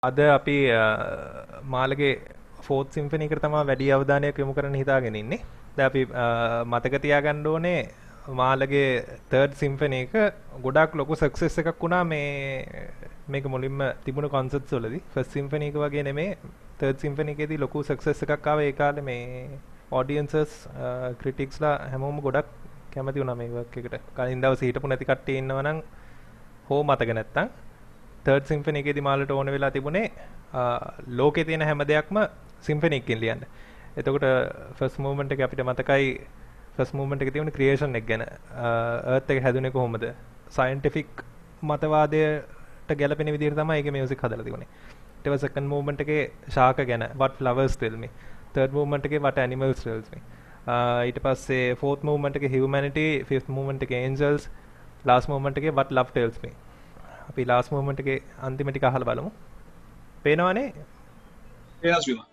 අද අපි මාළගේ fourth symphony එකට තමයි වැඩි අවධානයක් යොමු කරන්න හිතාගෙන ඉන්නේ. දැන් අපි මතක තියාගන්න ඕනේ මාළගේ තර්ඩ් සිම්ෆනි එක ගොඩාක් ලොකු සක්සස් එකක් වුණා මේක මුලින්ම තිබුණු කොන්සර්ට්ස් වලදී. ෆස්ට් සිම්ෆනි එක වගේ නෙමෙයි තර්ඩ් සිම්ෆනි එකේදී ලොකු සක්සස් එකක් ආවා. ඒ කාලේ මේ ඔඩියන්සස් ක්‍රිටික්ස්ලා හැමෝම ගොඩක් කැමති වුණා මේ වර්ක් එකට. කලින් දවසේ හිටපු නැති කට්ටිය ඉන්නවනම් හෝ මතක නැත්තම් තර්ඩ් සිම්ෆනි එකේදී මාළට ඕන වෙලා තිබුණේ ලෝකේ තියෙන හැම දෙයක්ම සිම්ෆනි එකකින් ලියන්න. එතකොට ෆස්ට් මූවමන්ට් එක අපිට මතකයි ෆස්ට් මූවමන්ට් එකේ තියෙන ක්‍රියේෂන් එක ගැන. අර්ත් එක හැදුනේ කොහොමද? සයන්ටිෆික් මතවාදයට ගැලපෙන විදිහට තමයි ඒකේ මියුසික් හදලා තිබුණේ. ඊට පස්සේ සෙකන්ඩ් මූවමන්ට් එකේ ශාක ගැන what flowers tell me. Third movement එකේ what animals tells me. ඊට පස්සේ ෆෝර්ත් මූවමන්ට් එකේ humanity, ෆිෆ්ත් මූවමන්ට් එකේ angels, ලාස්ට් මූවමන්ට් එකේ what love tells me. අපි ලාස්ට් මූවමන්ට් එකේ අන්තිම ටික අහලා බලමු. පේනවනේ? වෙනස් වීම.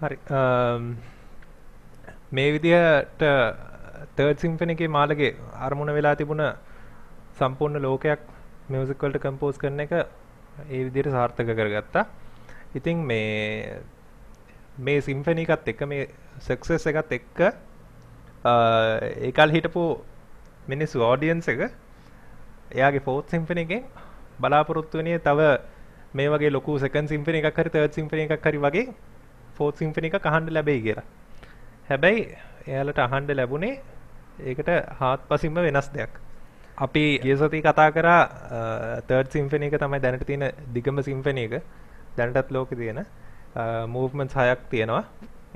හරි. මේ විදිහට තර්ඩ් සිම්ෆනි එකේ මාළගේ අරමුණ වෙලා තිබුණ සම්පූර්ණ ලෝකයක් මියුසික් වලට කම්පෝස් කරන එක ඒ විදිහට සාර්ථක කරගත්තා. ඉතින් මේ සිම්ෆනි එකත් එක්ක මේ සක්සස් එකත් එක්ක ඒකල් හිටපු මිනිස්සු ඔඩියන්ස් එක එයාගේ ෆෝර්ත් සිම්ෆනි එකෙන් බලාපොරොත්තු වෙන්නේ තව මේ වගේ ලොකු සෙකන්ඩ් සිම්ෆනි එකක් හරි තර්ඩ් සිම්ෆනි එකක් හරි වගේ ෆෝර්ත් සිම්ෆනි එකක් අහන්න ලැබෙයි කියලා. හැබැයි එයාලට අහන්න ලැබුණේ ඒකට හාත්පසින්ම වෙනස් දෙයක්. අපි ගිය සතියේ කතා කරා තර්ඩ් සිම්ෆනි එක තමයි දැනට තියෙන දිගම සිම්ෆනි එක. දැනටත් ලෝකේ තියෙන මූව්මන්ට්ස් 6ක් තියෙනවා.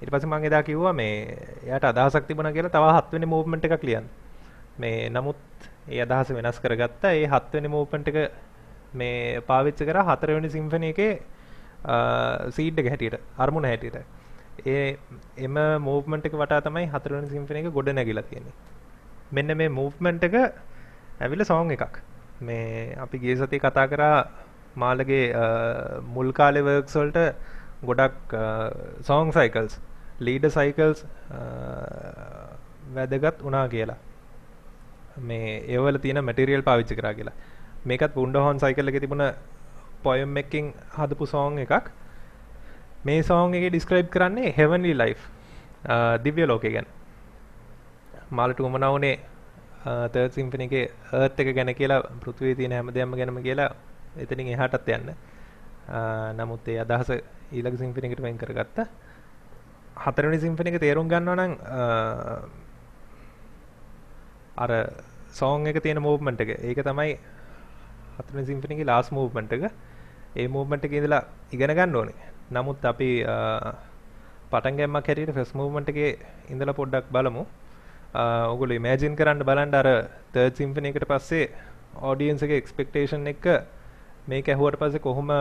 ඊට පස්සේ මම එදා කිව්වා මේ එයාට අදහසක් තිබුණා කියලා තව 7 වෙනි මූව්මන්ට් එකක් ලියන්න. මේ නමුත් ඒ අදහස වෙනස් කරගත්තා. ඒ 7 වෙනි මූව්මන්ට් එක මේ පාවිච්චි කරා 4 වෙනි සිම්ෆනි එකේ සීඩ් එක හැටියට අරමුණ හැටියට. එම මූව්මන්ට් එක වටා තමයි 4 වෙනි සිම්ෆනි එක ගොඩ නැගිලා තියෙන්නේ. මෙන්න මේ මූව්මන්ට් එක ඇවිල්ලා සෝං එකක්. මේ අපි ගිය සතියේ කතා කරා මාළගේ මුල් කාලේ වර්ක්ස් වලට ගොඩක් සෝං සයිකල්ස් ලීඩර් සයිකල්ස් වැදගත් වුණා කියලා. මේ ඒවල තියෙන මැටීරියල් පාවිච්චි කරා කියලා. මේකත් වුන්ඩර්හෝන් සයිකල් එකේ තිබුණ පොයම් එකකින් හදපු සෝං එකක්. මේ සෝං එකේ ඩිස්ක්‍රයිබ් කරන්නේ heavenly life දිව්‍ය ලෝකය ගැන. මාළට උමනා වුණේ තර්ඩ් සිම්ෆනි එකේ earth එක ගැන කියලා පෘථිවියේ තියෙන හැමදේම ගැනම කියලා එතනින් එහාටත් යන්න. නමුත් ඒ අදහස ඊළඟ සිම්ෆනි එකට වෙන් කරගත්තා. හතරවෙනි සිම්ෆනි එක තේරුම් ගන්නවා නම් අර සෝං එක තියෙන මූව්මන්ට් එක. ඒක තමයි හතරවෙනි සිම්ෆනි එකේ ලාස්ට් මූව්මන්ට් එක. ඒ මූව්මන්ට් එකේ ඉඳලා ඉගෙන ගන්න ඕනේ. නමුත් අපි පටන් ගැම්මක් හැටියට ෆස්ට් මූව්මන්ට් එකේ ඉඳලා පොඩ්ඩක් බලමු. ඔයගොල්ලෝ ඉමේජින් කරන්න බලන්න අර තර්ඩ් සිම්ෆනි එකට පස්සේ ඔඩියන්ස් එකේ එක්ස්පෙක්ටේෂන් එක මේක ඇහුවට පස්සේ කොහොම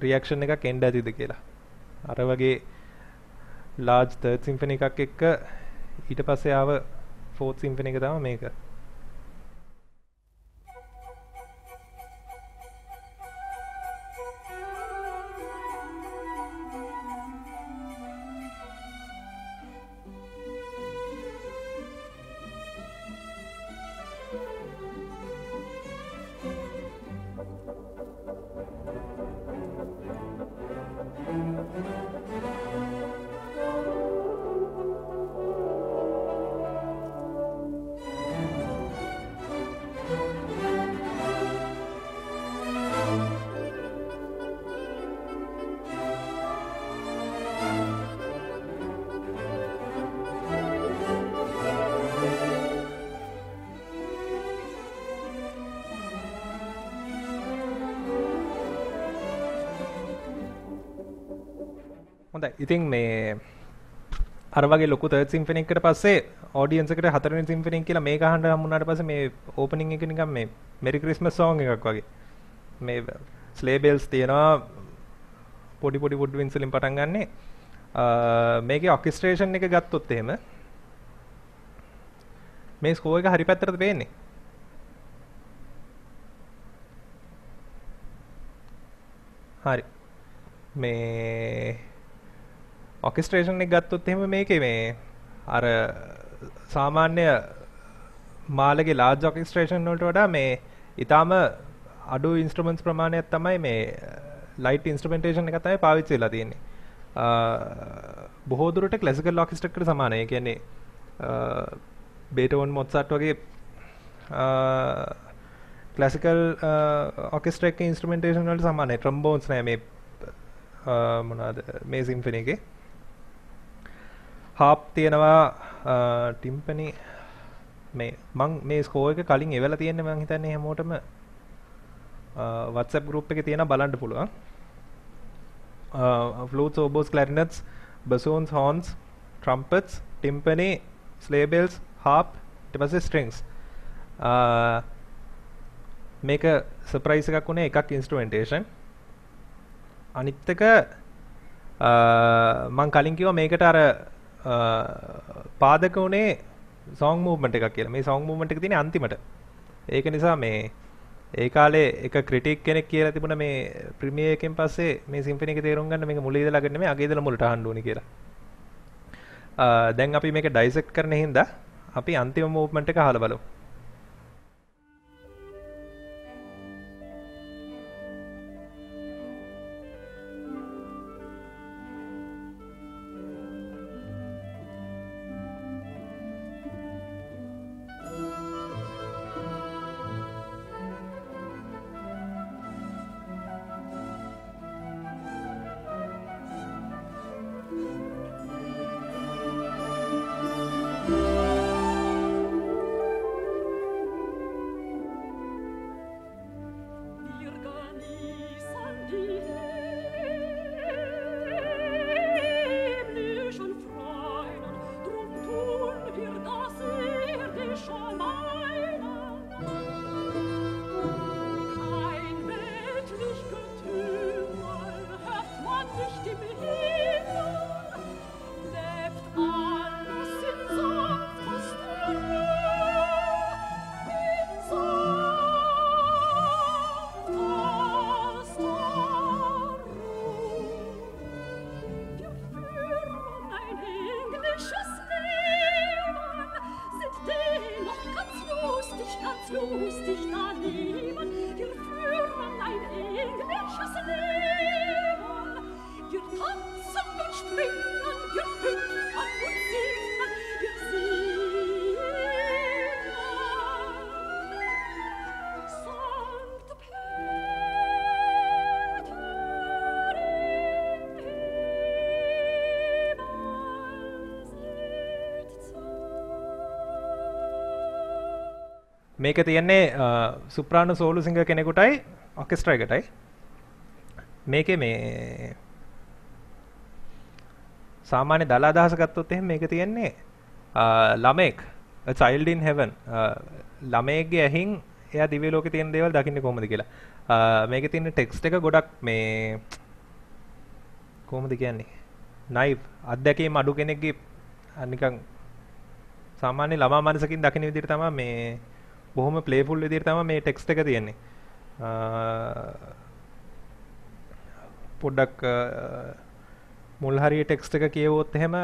රියැක්ෂන් එකක් එන්න ඇතිද කියලා. අර වගේ ලාර්ජ් තර්ඩ් සිම්ෆනි එකක් එක්ක ඊට පස්සේ ආව ෆෝර්ත් සිම්ෆනි එක තමයි මේක. හොඳයි. ඉතින් මේ අර වගේ ලොකු තර්ඩ් සිම්ෆනි එකකට පස්සේ ඔඩියන්ස් එකට හතරවෙනි සිම්ෆනි එක කියලා මේක අහන්න හම්බුනාට පස්සේ මේ ඕපනින් එක නිකන් මේ මෙරි ක්‍රිස්මස් සෝං එකක් වගේ. මේ ස්ලේ බෙල්ස් තියෙනවා පොඩි පොඩි වුඩ් වින්ස් වලින් පටන් ගන්නෙ. මේකේ ඔර්කෙස්ට්‍රේෂන් එක ගත්තොත් එහෙම මේ ස්කෝර් එක හරි පැත්තටද පේන්නේ. හරි. මේ ඔර්කෙස්ට්‍රේෂන් එක ගත්තොත් එහෙම මේකේ මේ අර සාමාන්‍ය මාළගේ ලාර්ජ් ඔර්කෙස්ට්‍රේෂන් වලට වඩා මේ ඊටාම අඩු ඉන්ස්ට්‍රුමන්ට්ස් ප්‍රමාණයක් තමයි මේ ලයිට් ඉන්ස්ට්‍රුමෙන්ටේෂන් එක තමයි පාවිච්චි වෙලා තියෙන්නේ. බොහෝ දුරට ක්ලාසිකල් ඔර්කෙස්ට්‍රා එකට සමානයි. ඒ කියන්නේ බේටෝවන් මොත්සාට් වගේ ක්ලාසිකල් ඔර්කෙස්ට්‍රා එකේ ඉන්ස්ට්‍රුමෙන්ටේෂන් වලට සමානයි. ට්‍රම්බෝන්ස් නෑ මේ මොනවාද මේ සිම්ෆනි එකේ. හාප් තියෙනවා ටිම්පනි මේ මං මේ ස්කෝර් එක කලින් එවලා තියෙන්නේ මං හිතන්නේ හැමෝටම WhatsApp group එකේ තියෙනවා බලන්න පුළුවන්. flutes, oboes, clarinets, bassoons, horns, trumpets, timpani, sleigh bells, harp, ඊට පස්සේ strings. මේක සර්ප්‍රයිස් එකක් උනේ එකක් ඉන්ස්ට්‍රුමෙන්ටේෂන්. අනිත් එක මං කලින් කිව්වා මේකට අර පාදක උනේ සෝං මූව්මන්ට් එකක් කියලා. මේ සෝං මූව්මන්ට් එක තියෙන්නේ අන්තිමට. ඒක නිසා මේ ඒ කාලේ එක ක්‍රිටික් කෙනෙක් කියලා තිබුණා මේ ප්‍රීමියර් එකෙන් පස්සේ මේ සිම්ෆනි එක තේරුම් ගන්න මේක මුල ඉඳලා ගන්න නෙමෙයි අග ඉඳලා මුලට අහන්න ඕනේ කියලා. දැන් අපි මේක ඩයිසෙක්ට් කරන හින්දා අපි අන්තිම මූව්මන්ට් එක අහලා බලමු. මේක තියෙන්නේ සුප්‍රානෝ සෝලු සිංගර් කෙනෙකුටයි ඔකෙස්ට්‍රා එකටයි. මේකේ මේ සාමාන්‍ය දල අදහස ගත්තොත් එහෙනම් මේක තියෙන්නේ ළමෙක් a child in heaven ළමයෙක්ගේ ඇහින් එයා දිව්‍ය ලෝකේ තියෙන දේවල් දකින්නේ කොහොමද කියලා. මේකේ තියෙන ටෙක්ස්ට් එක ගොඩක් මේ කොහොමද කියන්නේ නයිව් අත්දැකීම් අඩු කෙනෙක්ගේ නිකන් සාමාන්‍ය ළමා මනසකින් දකින්න විදිහට තමයි මේ බොහොම ප්ලේෆුල් විදිහට තමයි මේ ටෙක්ස්ට් එක තියෙන්නේ. පොඩ්ඩක් මුල් හරිය ටෙක්ස්ට් එක කියවුවොත් එහෙම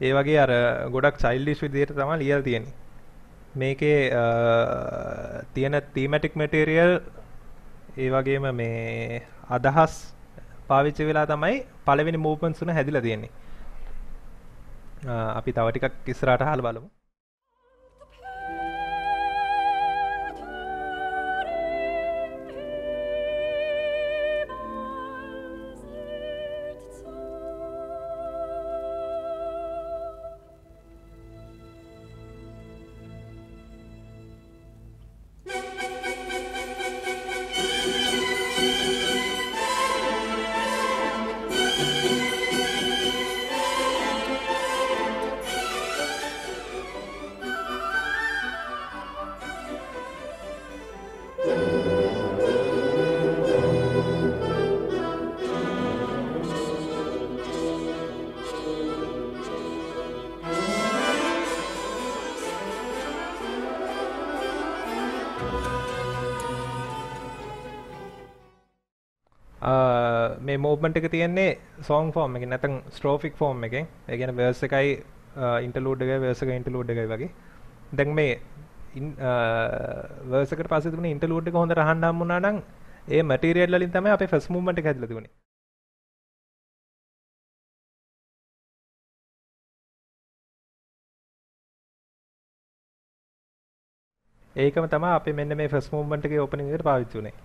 ඒ වගේ අර ගොඩක් චයිල්ඩිෂ් විදිහට තමයි ලියලා තියෙන්නේ. මේකේ තියෙන තීමැටික් මැටීරියල් ඒ වගේම මේ අදහස් පාවිච්චි වෙලා තමයි පළවෙනි මූව්මන්ට්ස් තුන හැදිලා තියෙන්නේ. අපි තව ටිකක් ඉස්සරහට අහලා බලමු. මේ මූව්මන්ට් එක තියෙන්නේ සෝංග් ෆෝම් එකකින් නැත්නම් ස්ට්‍රෝෆික් ෆෝම් එකෙන්. ඒ කියන්නේ වර්ස් එකයි ඉන්ටර්ලූඩ් එකයි වර්ස් එකයි ඉන්ටර්ලූඩ් එකයි වගේ. දැන් මේ වර්ස් එකට පස්සේ තිබුණ ඉන්ටර්ලූඩ් එක හොඳට අහන්න හම්බුණා නම් ඒ මැටීරියල් වලින් තමයි අපේ ෆස්ට් මූව්මන්ට් එක හැදලා තිබුණේ. ඒකම තමයි අපි මෙන්න මේ ෆස්ට් මූව්මන්ට් එකේ ඕපනින් එකට පාවිච්චි වුනේ.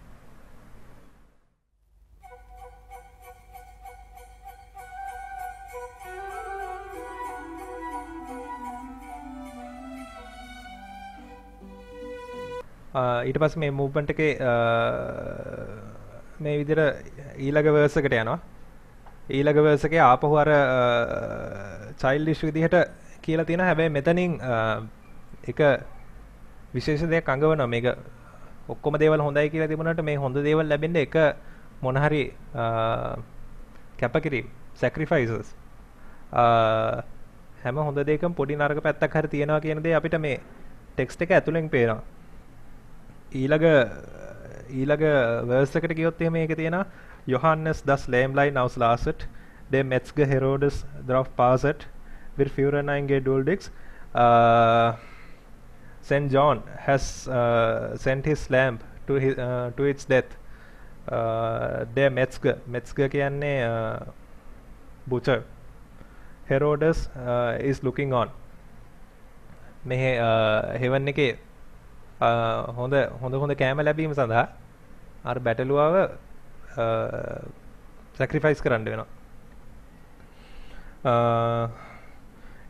ඊට පස්සේ මේ මූව්මන්ට් එකේ මේ විදිහට ඊළඟ වර්ස් එකට යනවා. ඊළඟ වර්ස් එකේ ආපහු අර චයිල්ඩිෂ් විදිහට කියලා තියෙනවා. හැබැයි මෙතනින් එක විශේෂ දෙයක් අඟවනවා. මේක ඔක්කොම දේවල් හොඳයි කියලා තිබුණාට මේ හොඳ දේවල් ලැබෙන්නේ එක මොන හරි කැපකිරීම sacrifices හැම හොඳ දෙයකම පොඩි නරක පැත්තක් හරි තියෙනවා කියන දේ අපිට මේ ටෙක්ස්ට් එක ඇතුලෙන් පේනවා. ඊළඟ වර්ස් එකට ගියොත් එහෙම මේක තියෙනවා Johannes das Lämmlein auslaset der Metzger Herodes drauf passet wir führen ein geduldiges Saint John has sent his lamb to its death der Metzger කියන්නේ butcher Herodes is looking on මේ heaven එකේ හොඳ කෑම ලැබීම සඳහා අර බැටළුවව සැක්‍රිෆයිස් කරන්න වෙනවා.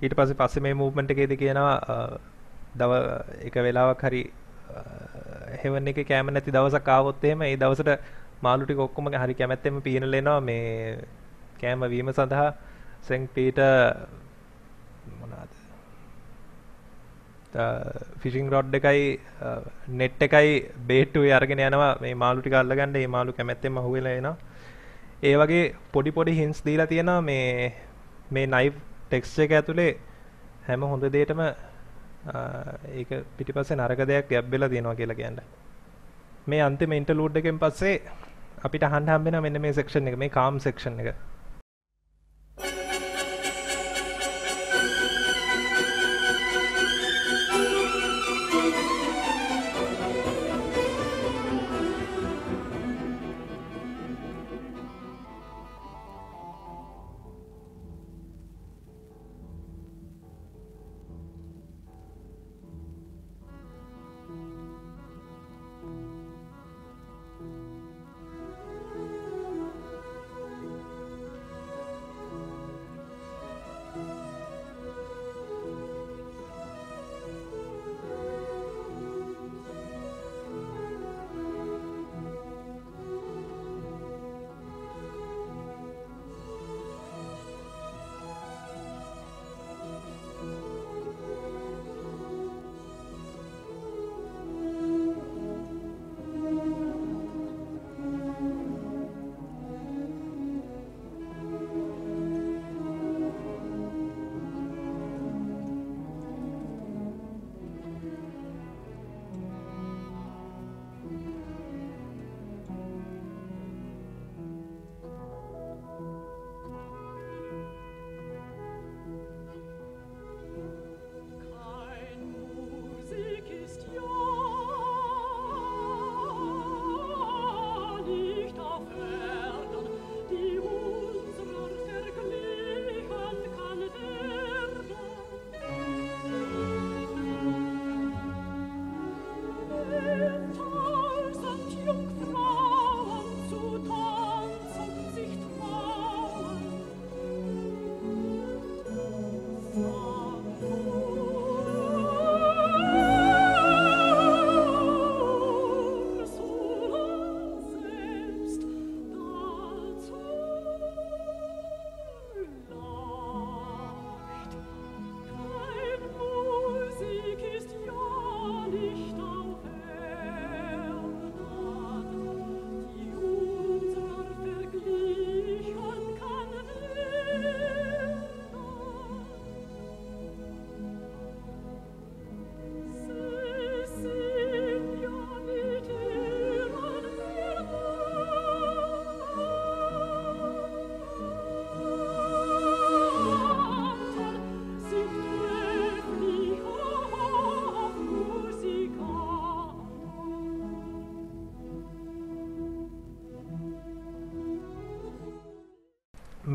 ඊට පස්සේ මේ මූව්මන්ට් එකේදී කියනවා එක වෙලාවක් හරි හෙවන් එකේ කැම නැති දවසක් ආවොත් එහෙම ඒ දවසට මාළු ටික ඔක්කොම හරි කැමැත්තෙන්ම පීනලා එනවා මේ කැම වීම සඳහා සෙන්ට් පීටර් මොනවාද ෆිෂිං රොඩ් එකයි නෙට් එකයි බේට්ටුවේ අරගෙන යනවා මේ මාළු ටික අල්ලගන්න. මේ මාළු කැමැත්තෙන්ම අහුවෙලා එනවා. ඒ වගේ පොඩි පොඩි හින්ට්ස් දීලා තියෙනවා මේ නයිෆ් ටෙක්ස්ට් එක ඇතුලේ හැම හොඳ දෙයකටම ඒක පිටිපස්සේ නරක දෙයක් ගැබ් වෙලා තියෙනවා කියලා කියන්නේ. මේ අන්තිම ඉන්ටර්ලූඩ් එකෙන් පස්සේ අපිට අහන්න හම්බ වෙනවා මෙන්න මේ සෙක්ෂන් එක, මේ කාම් සෙක්ෂන් එක.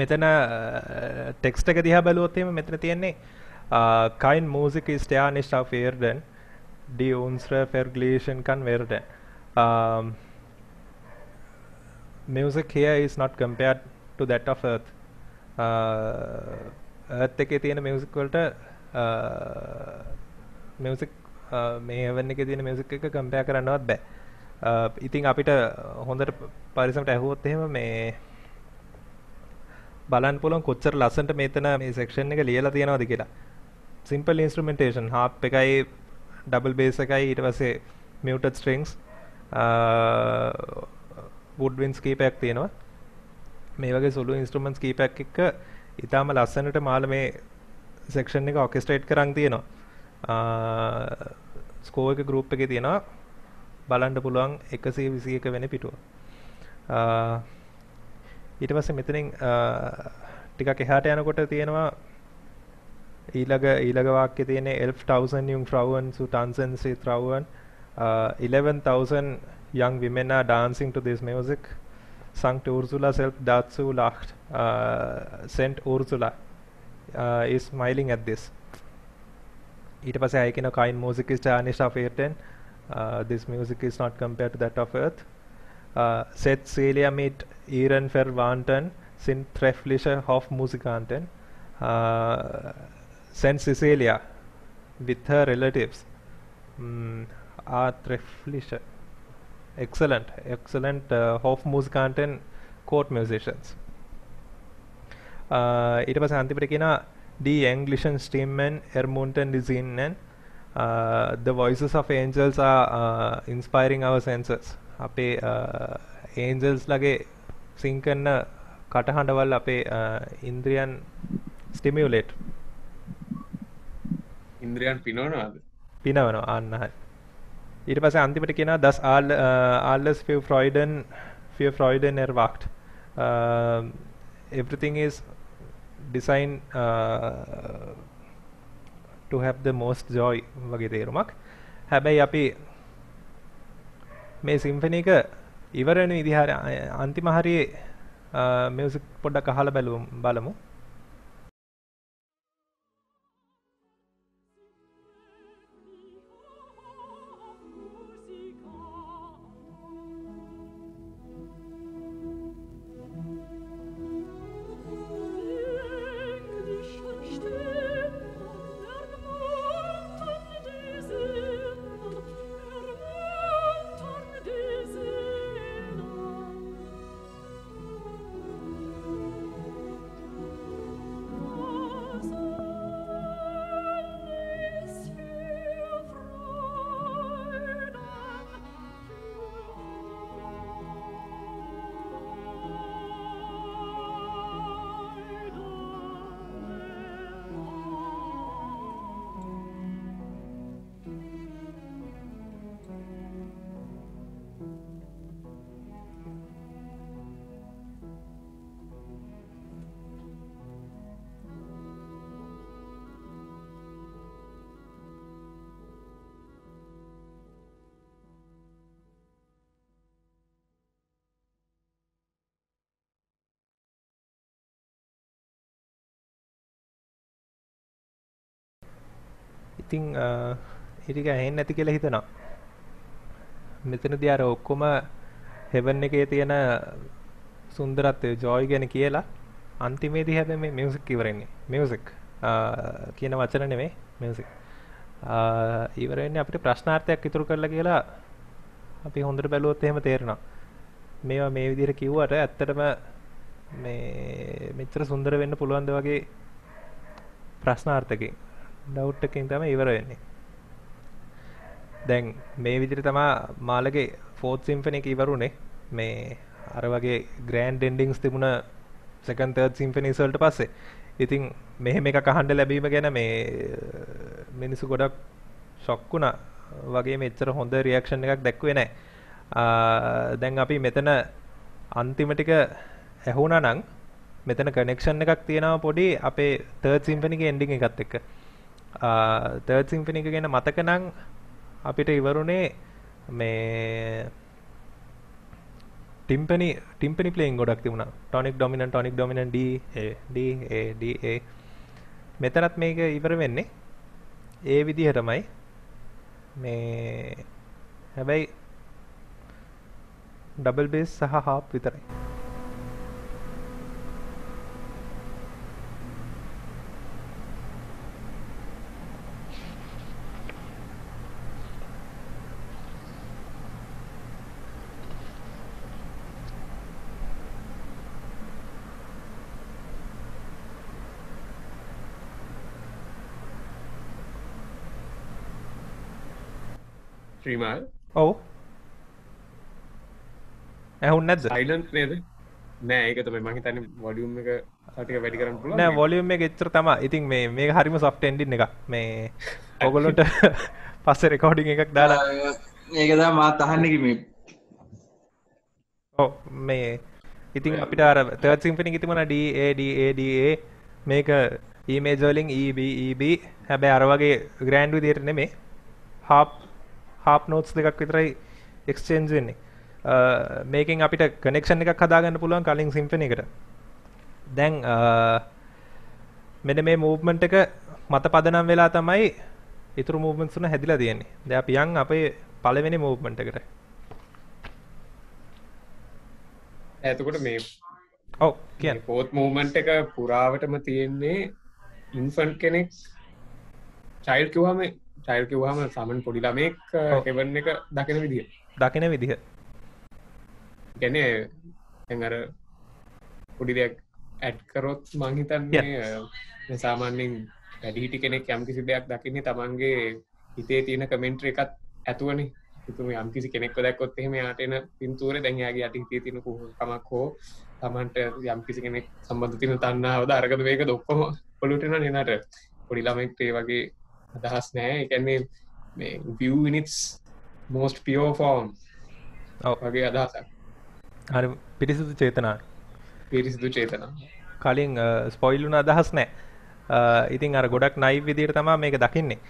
මෙතන ටෙක්ස්ට් එක දිහා බැලුවොත් එහෙම මෙතන තියෙන්නේ kein Musik ist ja nicht auf Erden, die unsere vergleichen kann werden. Music here is not compared to that of Earth. Earth එකේ තියෙන music වලට music මේ heaven එකේ තියෙන music එක compare කරන්නවත් බෑ. ඉතින් අපිට හොඳට පරිස්සමට ඇහුවොත් එහෙම මේ බලන්න පුළුවන් කොච්චර ලස්සනට මෙතන මේ section එක ලියලා තියෙනවද කියලා. Simple instrumentation, harp එකයි double bass එකයි ඊට පස්සේ muted strings woodwinds කීපයක් තියෙනවා. මේ වගේ solo instruments කීපයක් එක්ක ඊටාම ලස්සනට මාළ මේ section එක orchestrate කරන් තියෙනවා. score එක group එකේ තියෙනවා. බලන්න පුළුවන් 121 වෙනි පිටුව. ඊට පස්සේ මෙතනින් ටිකක් එහාට යනකොට තියෙනවා ඊළඟ වාක්‍යයේ තියෙන 11,000 Jungfrauen zu tanzen sie trauen 11,000 young women are dancing to this music. Sankt Ursula selbst dazu lacht. Saint Ursula is smiling at this. ඊට පස්සේ ආයෙ කියන kein Musik ist ja nicht auf Erden. This music is not compared to that of Earth. Seth Celia mit ihren Verwandten sind treffliche Hofmusikanten. Saint Cecilia with her relatives treffliche. Excellent Hofmusikanten court musicians. ඊට පස්සේ අන්තිමට කියනවා die englischen Stimmen ermuntern die Sinnen. The voices of angels are inspiring our senses. අපේ angels ලගේ sing කරන කටහඬවල් අපේ ඉන්ද්‍රියන් stimulate ඉන්ද්‍රියන් පිනවනවාද? පිනවනවා අන්න හරි. ඊට පස්සේ අන්තිමට කියනවා das alles für Freuden erwacht. Everything is designed to have the most joy වගේ තේරුමක්. හැබැයි අපි මේ සිම්ෆනි එක ඉවර වෙන විදිහ අන්තිම හරියේ මියුසික් පොඩ්ඩක් අහලා බලමු. ඉතින් ඊටික ඇහෙන්නේ නැති කියලා හිතනවා. මෙතනදී අර ඔක්කොම හෙවන් එකේ තියෙන සුන්දරත්වය ජොයි ගැන කියලා අන්තිමේදී හැබැයි මේ මියුසික් ඉවරෙන්නේ. මියුසික් කියන වචන නෙමෙයි මියුසික්. ඉවර වෙන්නේ අපිට ප්‍රශ්නාර්ථයක් ඉතුරු කරලා කියලා අපි හොඳට බැලුවොත් එහෙම තේරෙනවා. මේවා මේ විදිහට කිව්වට ඇත්තටම මේ මෙච්චර සුන්දර වෙන්න පුළුවන්ද වගේ ප්‍රශ්නාර්ථකකින් ඩවුට් එකකින් තමයි ඉවර වෙන්නේ. දැන් මේ විදිහට තමයි මාළගේ 4th සිම්ෆනි එක ඉවරුනේ. මේ අර වගේ ග්‍රෑන්ඩ් එන්ඩින්ග්ස් තිබුණ 2nd 3rd සිම්ෆනිස් වලට පස්සේ. ඉතින් මෙහෙම එකක් අහන්න ලැබීම ගැන මේ මිනිස්සු ගොඩක් ෂොක් වුණා. වගේ මෙච්චර හොඳ රියැක්ෂන් එකක් දැක්ුවේ නැහැ. දැන් අපි මෙතන අන්තිම ටික ඇහුණා නම් මෙතන කනෙක්ෂන් එකක් තියෙනවා පොඩි අපේ 3rd සිම්ෆනි එකේ එන්ඩින් එකත් එක්ක. 3rd සිම්ෆනි එක ගැන මතක නම් අපිට ඉවරුනේ මේ ටිම්පනි ප්ලේයින් ගොඩක් තිබුණා. ටොනික් ඩොමිනන්ට් D A මෙතනත් මේක ඉවර වෙන්නේ ඒ විදිහටමයි. මේ හැබැයි ඩබල් බේස් සහ හාප් විතරයි. ශ්‍රීමාල් ඔව් ඇහුන්නේ නැද්ද? සයිලන්ට් නේද? නෑ ඒක තමයි මම හිතන්නේ වොලියුම් එක ටික වැඩි කරන්න පුළුවන්. නෑ වොලියුම් එක එච්චර තමයි. ඉතින් මේක හරිම සොෆ්ට් එන්ඩින් එකක්. මේ ඔයගොල්ලන්ට පස්සේ රෙකෝඩින් එකක් දාලා ඒක තමයි මාත් අහන්නේ කිව්වේ. ඔව් මේ ඉතින් අපිට අර 3rd සිම්ෆනි එකේ තිබුණා D A මේක E major වලින් E B හැබැයි අර වගේ ග්‍රෑන්ඩ් විදියට නෙමෙයි. half notes දෙකක් විතරයි exchange වෙන්නේ. මේකෙන් අපිට කනෙක්ෂන් එකක් හදාගන්න පුළුවන් කලින් සිම්ෆනි එකට. දැන් මෙන්න මේ මූව්මන්ට් එක මත පදනම් වෙලා තමයි ඊතුරු මූව්මන්ට්ස් උන හැදිලා තියෙන්නේ. දැන් අපි යන් අපේ පළවෙනි මූව්මන්ට් එකට. එතකොට මේ ඔව් කියන්නේ ෆෝත් මූව්මන්ට් එක පුරාවටම තියෙන්නේ ඉන්ෆන්ට් කෙනෙක් චයිල්ඩ් කිව්වම චයිල්ඩ් කිව්වම සාමාන්‍ය පොඩි ළමෙක් ඔව්. හෙවන් එක දකින විදිය. දකින විදිහ. කියන්නේ දැන් අර පොඩි දෙයක් ඇඩ් කරොත් මං හිතන්නේ සාමාන්‍යයෙන් වැඩිහිටි කෙනෙක් යම්කිසි දෙයක් දකින්නේ තමන්ගේ හිතේ තියෙන කමෙන්ටරි එකත් ඇතුවනේ. ඉතින් යම්කිසි කෙනෙක්ව දැක්කොත් එහෙම යාට එන පින්තූරේ දැන් යාගේ යටි හිතේ තියෙන කුහකමක් හෝ තමන්ට යම්කිසි කෙනෙක් සම්බන්ධ තියෙන තණ්හාවද අරගද මේකද ඔක්කොම ඔලුවට එනවා නේනට. පොඩි ළමෙක්ට ඒ වගේ අදහස් නැහැ. ඒ කියන්නේ මේ view in its most pure form ඔව්. වගේ අදහසක්. හරි පිරිසිදු චේතනා. පිරිසිදු චේතනා. කලින් ස්පොයිල් වුණ අදහස් නැහැ. ඉතින් අර ගොඩක් නයිව් විදියට තමයි මේක දකින්නේ.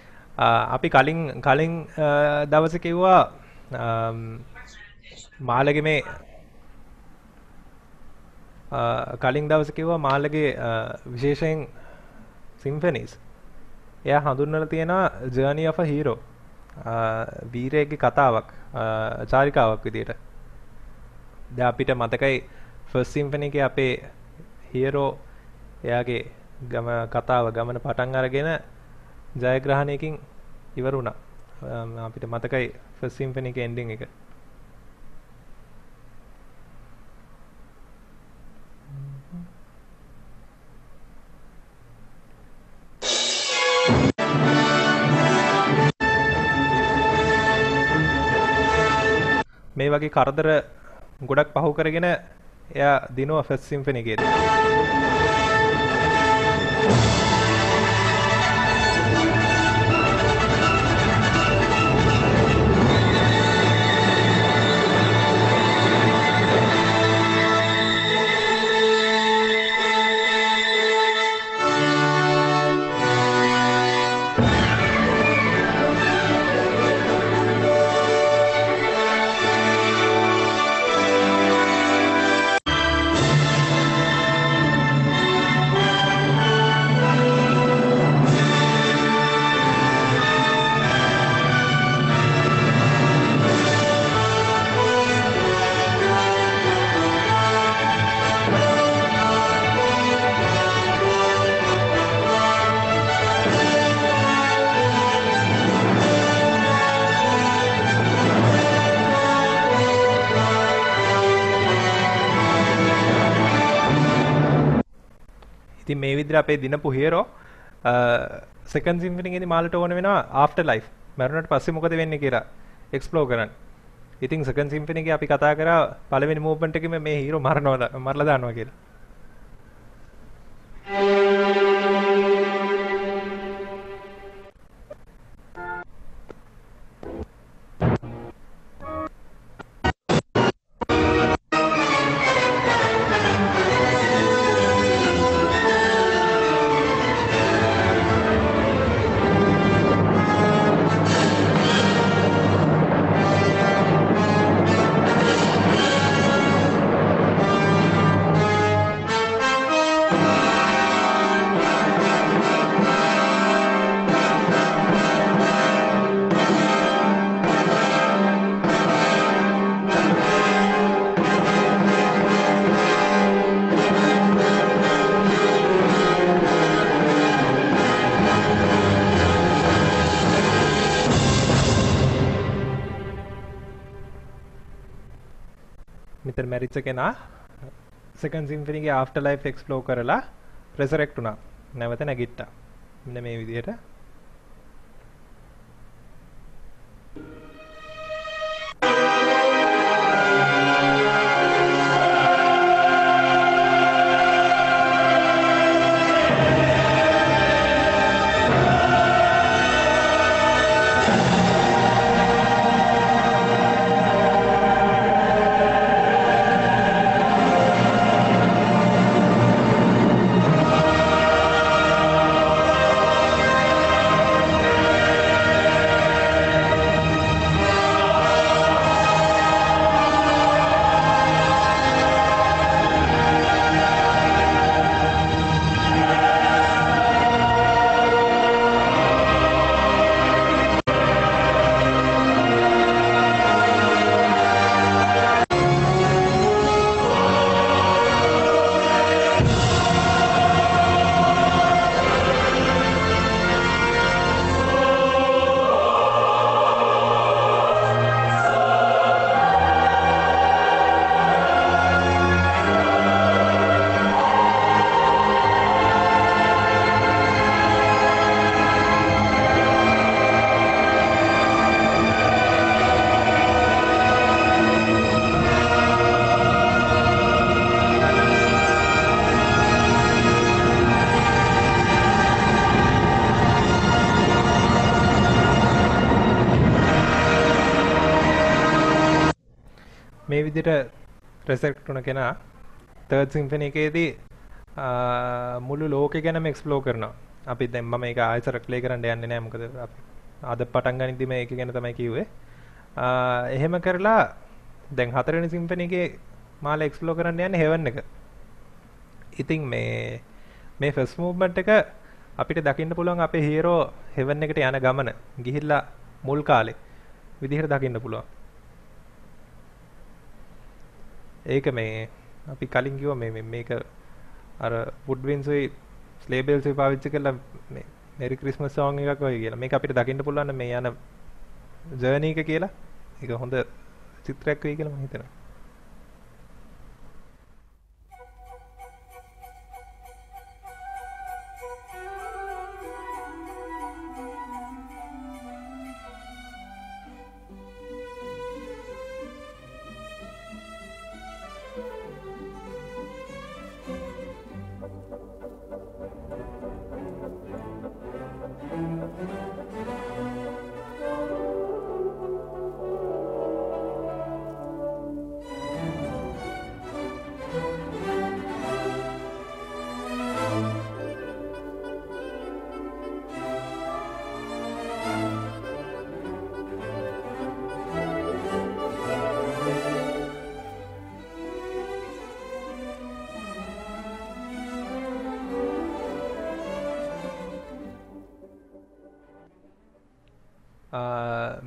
අපි කලින් දවසේ කිව්වා මාළගේ මේ කලින් දවසේ කිව්වා මාළගේ විශේෂයෙන් සිම්ෆනිස්. එයා හඳුන්වලා තියෙනවා ජර්නි ඔෆ් අ හීරෝ. වීරයෙක්ගේ කතාවක්, චාරිකාවක් විදියට. දැන් අපිට මතකයි ෆස්ට් සිම්ෆනි එකේ අපේ හීරෝ එයාගේ කතාව ගමන පටන් අරගෙන ජයග්‍රහණයකින් ඉවර වුණා. අපිට මතකයි ෆස්ට් සිම්ෆනි එකේ එන්ඩින් එක. මේ වගේ කරදර ගොඩක් පහු කරගෙන එයා දිනුවා ෆස්ට් සිම්ෆනි එකේදී. ඉතින් මේ විදිහට අපේ දිනපු හීරෝ සෙකන්ඩ් සිම්ෆනි එකේදී මාළට ඕන වෙනවා ආෆ්ටර් ලයිෆ්. මරුණට පස්සේ මොකද වෙන්නේ කියලා එක්ස්ප්ලෝර් කරන්න. ඉතින් සෙකන්ඩ් සිම්ෆනි එකේ අපි කතා කරා පළවෙනි මූව්මන්ට් එකේම මේ හීරෝ මරලා දානවා කියලා. මෙතන මැරිච්ච කෙනා සෙකන්ඩ් සිම්ෆනි එකේ ආෆ්ටර් ලයිෆ් එක්ස්ප්ලෝර් කරලා රෙසරෙක්ට් වුණා. නැවත නැගිට්ටා. මෙන්න මේ විදිහට. මේ විදිහට රෙසෙක්ට් වුණ කෙනා තර්ඩ් සිම්ෆනි එකේදී මුළු ලෝකෙ ගැනම එක්ස්ප්ලෝර් කරනවා. අපි දැන් මම මේක ආයෙත් ප්ලේ කරන්න යන්නේ නැහැ මොකද අපි අද පටන් ගනිද්දි මේක ගැන තමයි කිව්වේ. එහෙම කරලා දැන් හතරවෙනි සිම්ෆනි එකේ මාලා එක්ස්ප්ලෝර් කරන්න යන්නේ හෙවන් එක. ඉතින් මේ ෆස්ට් මූව්මන්ට් එක අපිට දකින්න පුළුවන් අපේ හීරෝ හෙවන් එකට යන ගමන ගිහිල්ලා මුල් කාලේ විදිහට දකින්න පුළුවන්. ඒක මේ අපි කලින් කිව්වා මේක අර වුඩ්වින්ස්යි ස්ලේබල්ස්යි පාවිච්චි කරලා මේ මෙරි ක්‍රිස්මස් සෝං එකක් වගේ කියලා. මේක අපිට දකින්න පුළුවන් මේ යන ජර්නි එක කියලා. ඒක හොඳ චිත්‍රයක් වෙයි කියලා මම හිතනවා.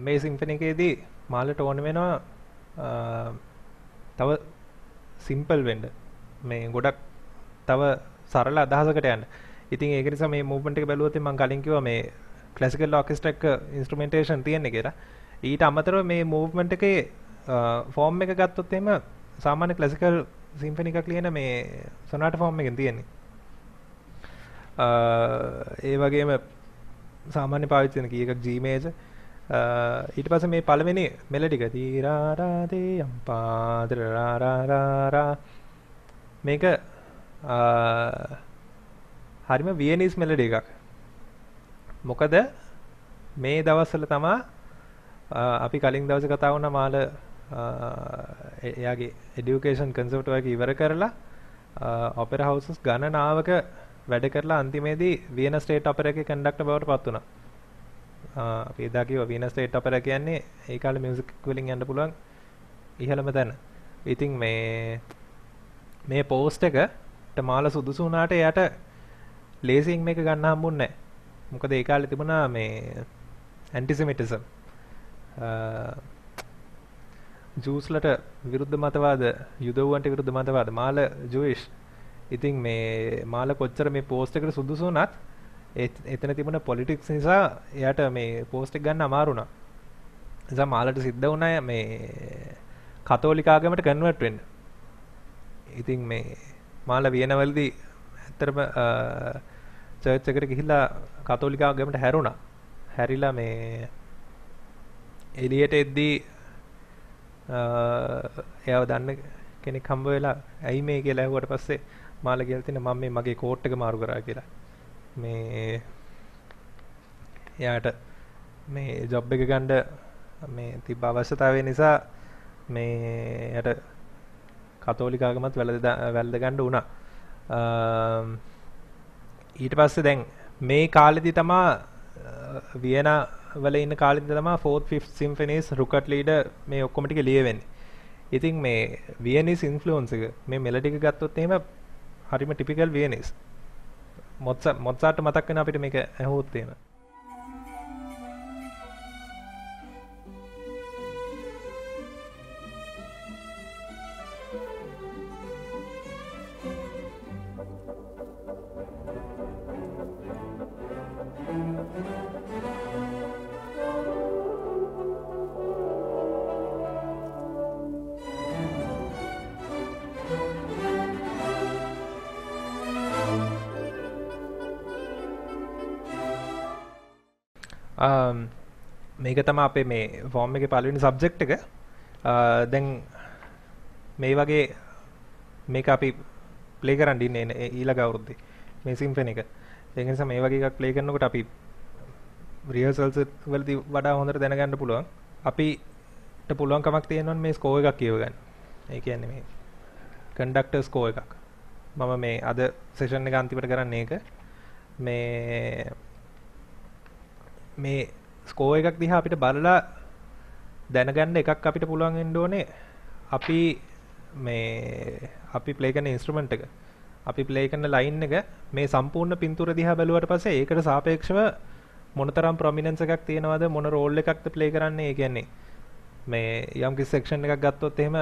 මේ සිම්ෆනි එකේදී මාලට ඕන වෙනවා තව සිම්පල් වෙන්න. මේ ගොඩක් තව සරල අදහසකට යන්න. ඉතින් ඒක නිසා මේ මූව්මන්ට් එක බැලුවොත් මම කලින් කිව්වා මේ ක්ලාසිකල් ඔර්කෙස්ට්‍රා එක ඉන්ස්ට්‍රුමෙන්ටේෂන් තියෙන්නේ කියලා. ඊට අමතරව මේ මූව්මන්ට් එකේ ෆෝම් එක ගත්තොත් එහෙම සාමාන්‍ය ක්ලාසිකල් සිම්ෆනි එකක් ලියන මේ සොනාටා ෆෝම් එකෙන් තියෙන්නේ. ඒ වගේම සාමාන්‍ය පාවිච්චි කරන කී එකක් G major ඊට පස්සේ මේ පළවෙනි මෙලඩි එක තීරාරාදේ අම්පාදරාරාරා මේක හරිම වියනීස් මෙලඩි එකක්. මොකද මේ දවස්වල තමයි අපි කලින් දවසේ කතා වුණා මාල එයාගේ এডুকেෂන් කන්සර්වටරි එක ඉවර කරලා ඔපෙරා හවුසස් ගණනාවක වැඩ කරලා අන්තිමේදී වියනා ස්ටේට් ඔපෙරා එකේ කන්ඩක්ටර් බවට පත් වුණා. අපි එදා කිව්වා වියනා ස්ටේට් ඔපෙරා කියන්නේ ඒ කාලේ මියුසික් වලින් යන්න පුළුවන් ඉහළම තැන. ඉතින් මේ පෝස්ට් එකට මාලා සුදුසු වුණාට එයාට ලේසියෙන් මේක ගන්න හම්බුන්නේ නැහැ. මොකද ඒ කාලේ තිබුණා මේ ඇන්ටිසෙමිටිසම්. ජූස්ලට විරුද්ධ මතවාද, යුදෙව්වන්ට විරුද්ධ මතවාද. මාල ජූයිෂ්. ඉතින් මේ මාල කොච්චර මේ පෝස්ට් එකට සුදුසු වුණත් එතන තිබුණ පොලිටික්ස් නිසා එයාට මේ පෝස්ට් එක ගන්න අමාරු වුණා. නිසා මාලට සිද්ධ වුණා මේ කතෝලික ආගමට කන්වර්ට් වෙන්න. ඉතින් මේ මාල වියනවලදී ඇත්තටම චර්ච් එකට ගිහිල්ලා කතෝලික ආගමට හැරුණා. හැරිලා මේ එළියට එද්දී එයාව දන්න කෙනෙක් හම්බ වෙලා ඇයි මේ කියලා ඇහුවට පස්සේ මාලා කියලා තින මම මේ මගේ කෝට් එක මාරු කරා කියලා. මේ එයාට මේ ජොබ් එක ගන්න මේ තිබ්බ අවශ්‍යතාවය නිසා මේ එයාට කතෝලික ආගමත් වැළඳ ගන්න වුණා. ඊට පස්සේ දැන් මේ කාලෙදි තමයි වියනා වල ඉන්න කාලෙදි තමයි 4th 5th symphonies රුකට් ලීඩර් මේ ඔක්කොම ටික ලියවෙන්නේ. ඉතින් මේ වියනීස් ඉන්ෆ්ලුවන්ස් එක මේ මෙලඩි එක ගත්තොත් එහෙම හරිම ටිපිකල් වියනීස්. මොත්සාර්ට් මතක් වෙන අපිට මේක ඇහුවොත් එහෙම. මේක තමයි අපේ මේ ෆෝම් එකේ පළවෙනි සබ්ජෙක්ට් එක. දැන් මේ වගේ මේක අපි ප්ලේ කරන් ඉන්නේ ඊළඟ අවුරුද්දේ මේ සිම්ෆනි එක. ඒ නිසා මේ වගේ එකක් ප්ලේ කරනකොට අපි රිහර්සල්ස් වලදී වඩා හොඳට දැනගන්න පුළුවන්. අපිට පුළුවන් කමක් තියෙනවා මේ ස්කෝර් එකක් කියව ගන්න. ඒ කියන්නේ මේ කන්ඩක්ටර් ස්කෝර් එකක්. මම මේ අද සෙෂන් එක අන්තිමට කරන්නේ ඒක. මේ ස්කෝර් එකක් දිහා අපිට බලලා දැනගන්න එකක් අපිට පුළුවන් වෙන්න ඕනේ. අපි ප්ලේ කරන ඉන්ස්ට්‍රුමන්ට් එක, අපි ප්ලේ කරන ලයින් එක මේ සම්පූර්ණ පින්තූර දිහා බැලුවට පස්සේ ඒකට සාපේක්ෂව මොනතරම් ප්‍රොමිනන්ස් එකක් තියෙනවද, මොන රෝල් එකක්ද ප්ලේ කරන්නේ. ඒ කියන්නේ මේ යම් කිසි සෙක්ෂන් එකක් ගත්තොත් එහෙම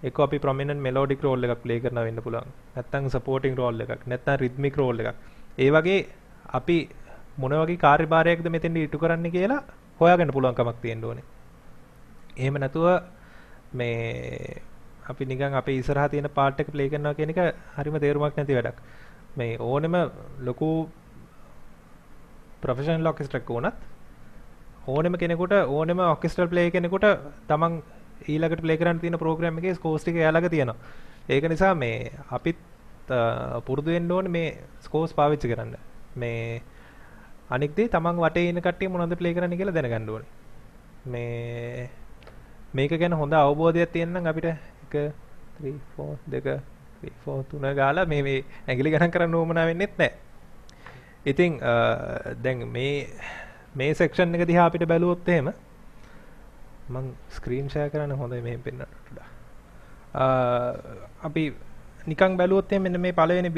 එක අපි ප්‍රොමිනන්ට් මෙලෝඩික් රෝල් එකක් ප්ලේ කරනවා වෙන්න පුළුවන්. නැත්නම් සපෝටිංగ్ රෝල් එකක්, නැත්නම් රිද්මික් රෝල් එකක්. ඒ වගේ අපි මොන වගේ කාර්යභාරයක්ද මෙතෙන්ද ඉටු කරන්න කියලා හොයාගන්න පුළුවන් කමක් තියෙන්න ඕනේ. එහෙම නැතුව මේ අපි නිකන් අපේ ඉස්සරහා තියෙන පාර්ට් එක ප්ලේ කරනවා කියන එක හරිම තේරුමක් නැති වැඩක්. මේ ඕනෙම ලොකු ප්‍රොෆෙෂනල් ඔර්කෙස්ට්‍රා එකක් වුණත් ඕනෙම කෙනෙකුට ඕනෙම ඔර්කෙස්ට්‍රල් ප්ලේ කෙනෙකුට තමන් ඊළඟට ප්ලේ කරන්න තියෙන ප්‍රෝග්‍රෑම් එකේ ස්කෝර්ස් ටික එයාලගේ තියෙනවා. ඒක නිසා මේ අපිත් පුරුදු වෙන්න ඕනේ මේ ස්කෝර්ස් පාවිච්චි කරන්න. මේ අනික් දේ තමන් වටේ ඉන්න කට්ටිය මොනවද ප්ලේ කරන්නේ කියලා දැනගන්න ඕනේ. මේක ගැන හොඳ අවබෝධයක් තියෙන නම් අපිට 1 3 4 2 3 4 3 ගාලා මේ ඇඟිලි ගණන් කරන්න ඕමනා වෙන්නෙත් නැහැ. ඉතින් දැන් මේ සෙක්ෂන් එක දිහා අපිට බැලුවොත් එහෙම මම ස්ක්‍රීන් ෂෙයා කරන්න හොඳයි මෙහෙම පෙන්නන්නට වඩා. අපි නිකන් බැලුවොත් එහෙම මෙන්න මේ පළවෙනි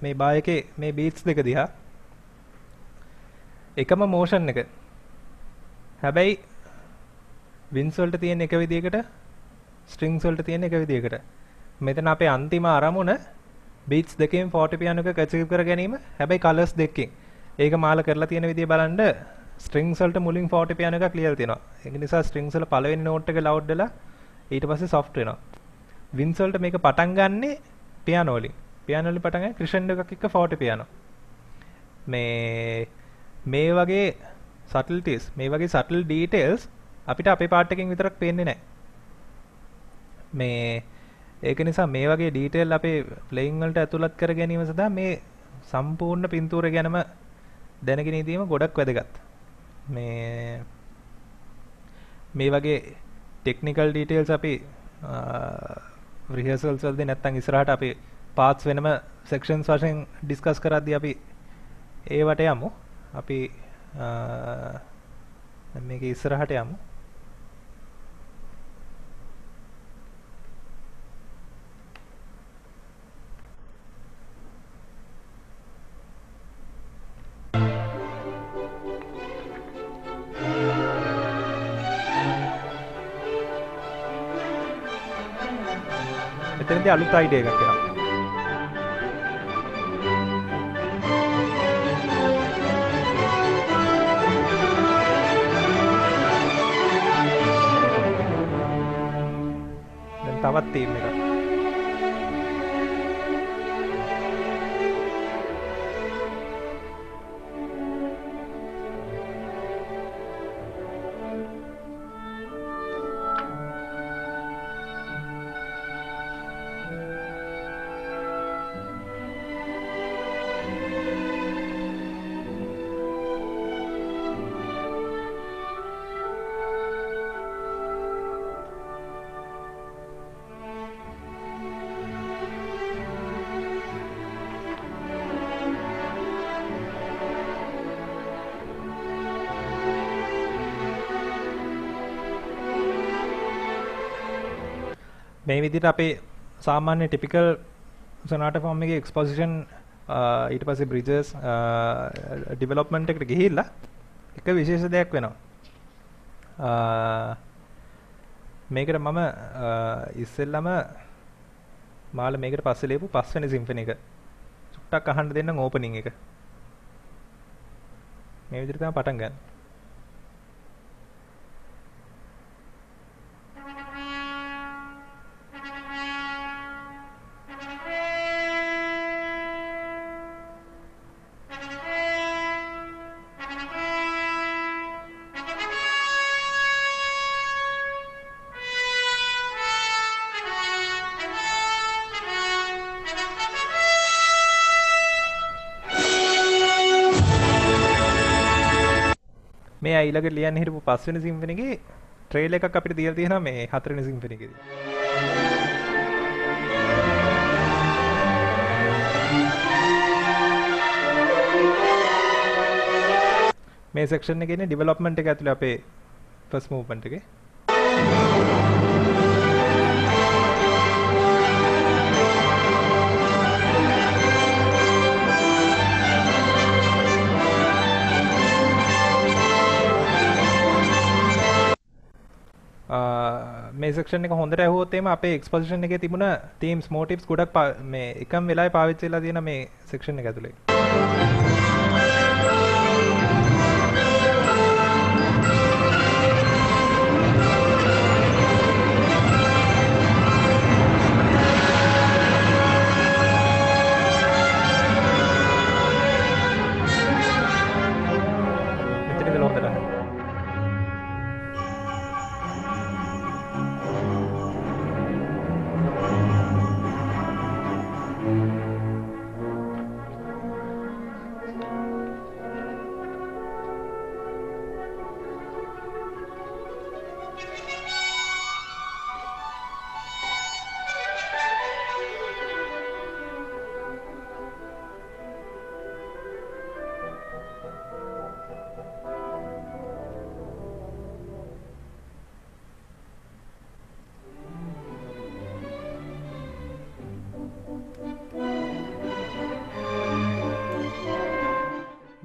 මේ බායකේ මේ බීට්ස් දෙක දිහා එකම මෝෂන් එක. හැබැයි වින්ස් වලට තියෙන එක විදියකට, ස්ට්‍රින්ග්ස් වලට තියෙන එක විදියකට. මෙතන අපේ අන්තිම අරමුණ බීට්ස් දෙකෙන් ෆෝර්ටිපියානෝ එක කැචීව් කර ගැනීම. හැබැයි කලර්ස් දෙකකින්. ඒක මාල කරලා තියෙන විදිය බලන්න ස්ට්‍රින්ග්ස් වලට මුලින් ෆෝර්ටිපියානෝ එකක් ලියලා තියෙනවා. ඒක නිසා ස්ට්‍රින්ග්ස් වල පළවෙනි නෝට් එක ලවුඩ් වෙලා ඊට පස්සේ සොෆ්ට් වෙනවා. වින්ස් වලට මේක පටන් ගන්නෙ පියානෝ වලින්. පියානෝ වලින් පටන් ගන්න ක්‍රිෂෙන්ඩෝ එකක් එක්ක ෆෝර්ටිපියානෝ. මේ වගේ සටල්ටිස්, මේ වගේ සටල් ඩීටේල්ස් අපිට අපේ පාර්ට් එකෙන් විතරක් පේන්නේ නැහැ. ඒක නිසා මේ වගේ ඩීටේල් අපේ ප්ලේයින් වලට ඇතුළත් කර ගැනීම සඳහා මේ සම්පූර්ණ පින්තූරය ගැනම දැනගෙන ඉඳීම ගොඩක් වැදගත්. මේ වගේ ටෙක්නිකල් ඩීටේල්ස් අපි රිහර්සල්ස් වලදී නැත්නම් ඉස්සරහට අපි පාර්ට්ස් වෙනම සෙක්ෂන්ස් වශයෙන් ඩිස්කස් කරද්දී අපි ඒවට යමු. අපි මේක ඉස්සරහට යමු. එතනදී අලුත් අයිඩියා එකක් එනවා. තවත් තීම් එකක්. මේ විදිහට අපේ සාමාන්‍ය ටිපිකල් සොනාටා ෆෝම් එකේ එක්ස්පොසිෂන් ඊට පස්සේ බ්‍රිජස් ඩෙවලොප්මන්ට් එකට ගිහිල්ලා එක විශේෂ දෙයක් වෙනවා. මේකට මම ඉස්සෙල්ලම මාළ මේකට පස්සේ ලියපු පස්වෙනි සිම්ෆනි එක චුට්ටක් අහන්න දෙන්නම් ඕපනින් එක. මේ විදිහට තමයි පටන් ගන්න. මේ ඊළඟට ලියන්න හිටපු පස්වෙනි සිම්ෆනි එකේ ට්‍රේලර් එකක් අපිට දීලා තියෙනවා මේ 4 වෙනි සිම්ෆනි එකේදී. මේ සෙක්ෂන් එකේ ඉන්නේ ඩෙවලොප්මන්ට් එක ඇතුලේ අපේ ෆස්ට් මූව්මන්ට් එකේ. මේ සෙක්ෂන් එක හොඳට ඇහුවොත් එimhe අපේ එක්ස්පොසිෂන් එකේ තිබුණ තීම්ස් මොටිව්ස් ගොඩක් මේ එකම වෙලාවේ පාවිච්චි වෙලා තියෙන මේ සෙක්ෂන් එක ඇතුලේ.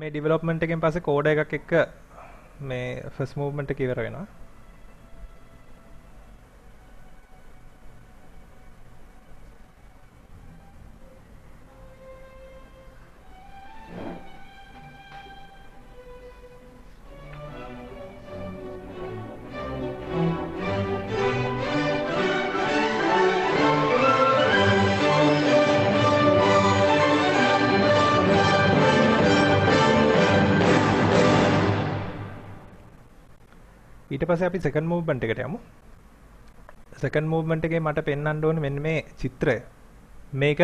මේ ඩෙවලොප්මන්ට් එකෙන් පස්සේ කෝඩ් එකක් එක්ක මේ ෆස්ට් මූව්මන්ට් එක ඉවර වෙනවා. ඊට පස්සේ අපි සෙකන්ඩ් මූව්මන්ට් එකට යමු. සෙකන්ඩ් මූව්මන්ට් එකේ මට පෙන්වන්න ඕනේ මෙන්න මේ චිත්‍රය. මේක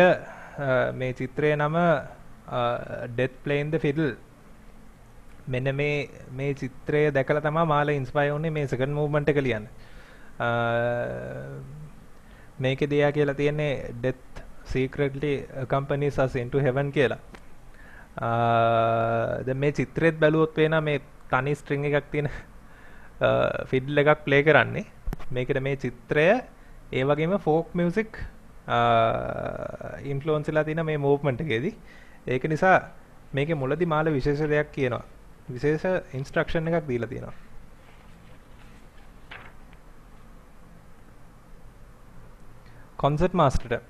මේ චිත්‍රයේ නම Death Playing the Fiddle. මෙන්න මේ චිත්‍රය දැකලා තමයි මාලා ඉන්ස්පයර් වුනේ මේ සෙකන්ඩ් මූව්මන්ට් එක ලියන්න. මේකේදී යා කියලා තියෙන්නේ Death Secretly Accompanies Us into Heaven කියලා. දැන් මේ චිත්‍රෙත් බැලුවොත් පේනවා මේ තනි ස්ට්‍රින්ග් එකක් තියෙන ෆිඩල් එකක් ප්ලේ කරන්නේ. මේකට මේ චිත්‍රය ඒ වගේම ෆෝක් මියුසික් ඉන්ෆ්ලුවන්ස් වෙලා තියෙන මේ මූව්මන්ට් එකේදී. ඒක නිසා මේකේ මුලදී මාළ විශේෂ දෙයක් කියනවා. විශේෂ ඉන්ස්ට්‍රක්ෂන් එකක් දීලා තියෙනවා. කොන්සර්ට් මාස්ටර්ට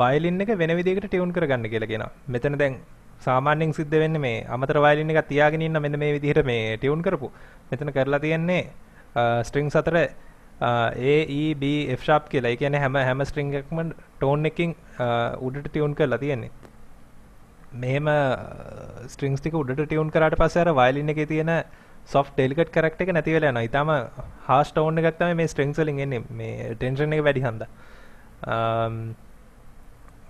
වයලින් එක වෙන විදිහකට ටියුන් කරගන්න කියලා කියනවා. මෙතන දැන් සාමාන්‍යයෙන් සිද්ධ වෙන්නේ මේ අමතර වයලින් එකක් තියාගෙන ඉන්න මෙන්න මේ විදිහට මේ ටියුන් කරපු. මෙතන කරලා තියෙන්නේ ස්ට්‍රින්ග්ස් අතර A E B F sharp කියලා. ඒ කියන්නේ හැම ස්ට්‍රින්ග් එකක්ම ටෝන් එකකින් උඩට ටියුන් කරලා තියෙන්නේ. මෙහෙම ස්ට්‍රින්ග්ස් ටික උඩට ටියුන් කරාට පස්සේ අර වයලින් එකේ තියෙන soft delicate character එක නැති වෙලා යනවා. ඊටම harsh tone එකක් තමයි මේ strings වලින් එන්නේ. මේ tension එක වැඩි හන්දා.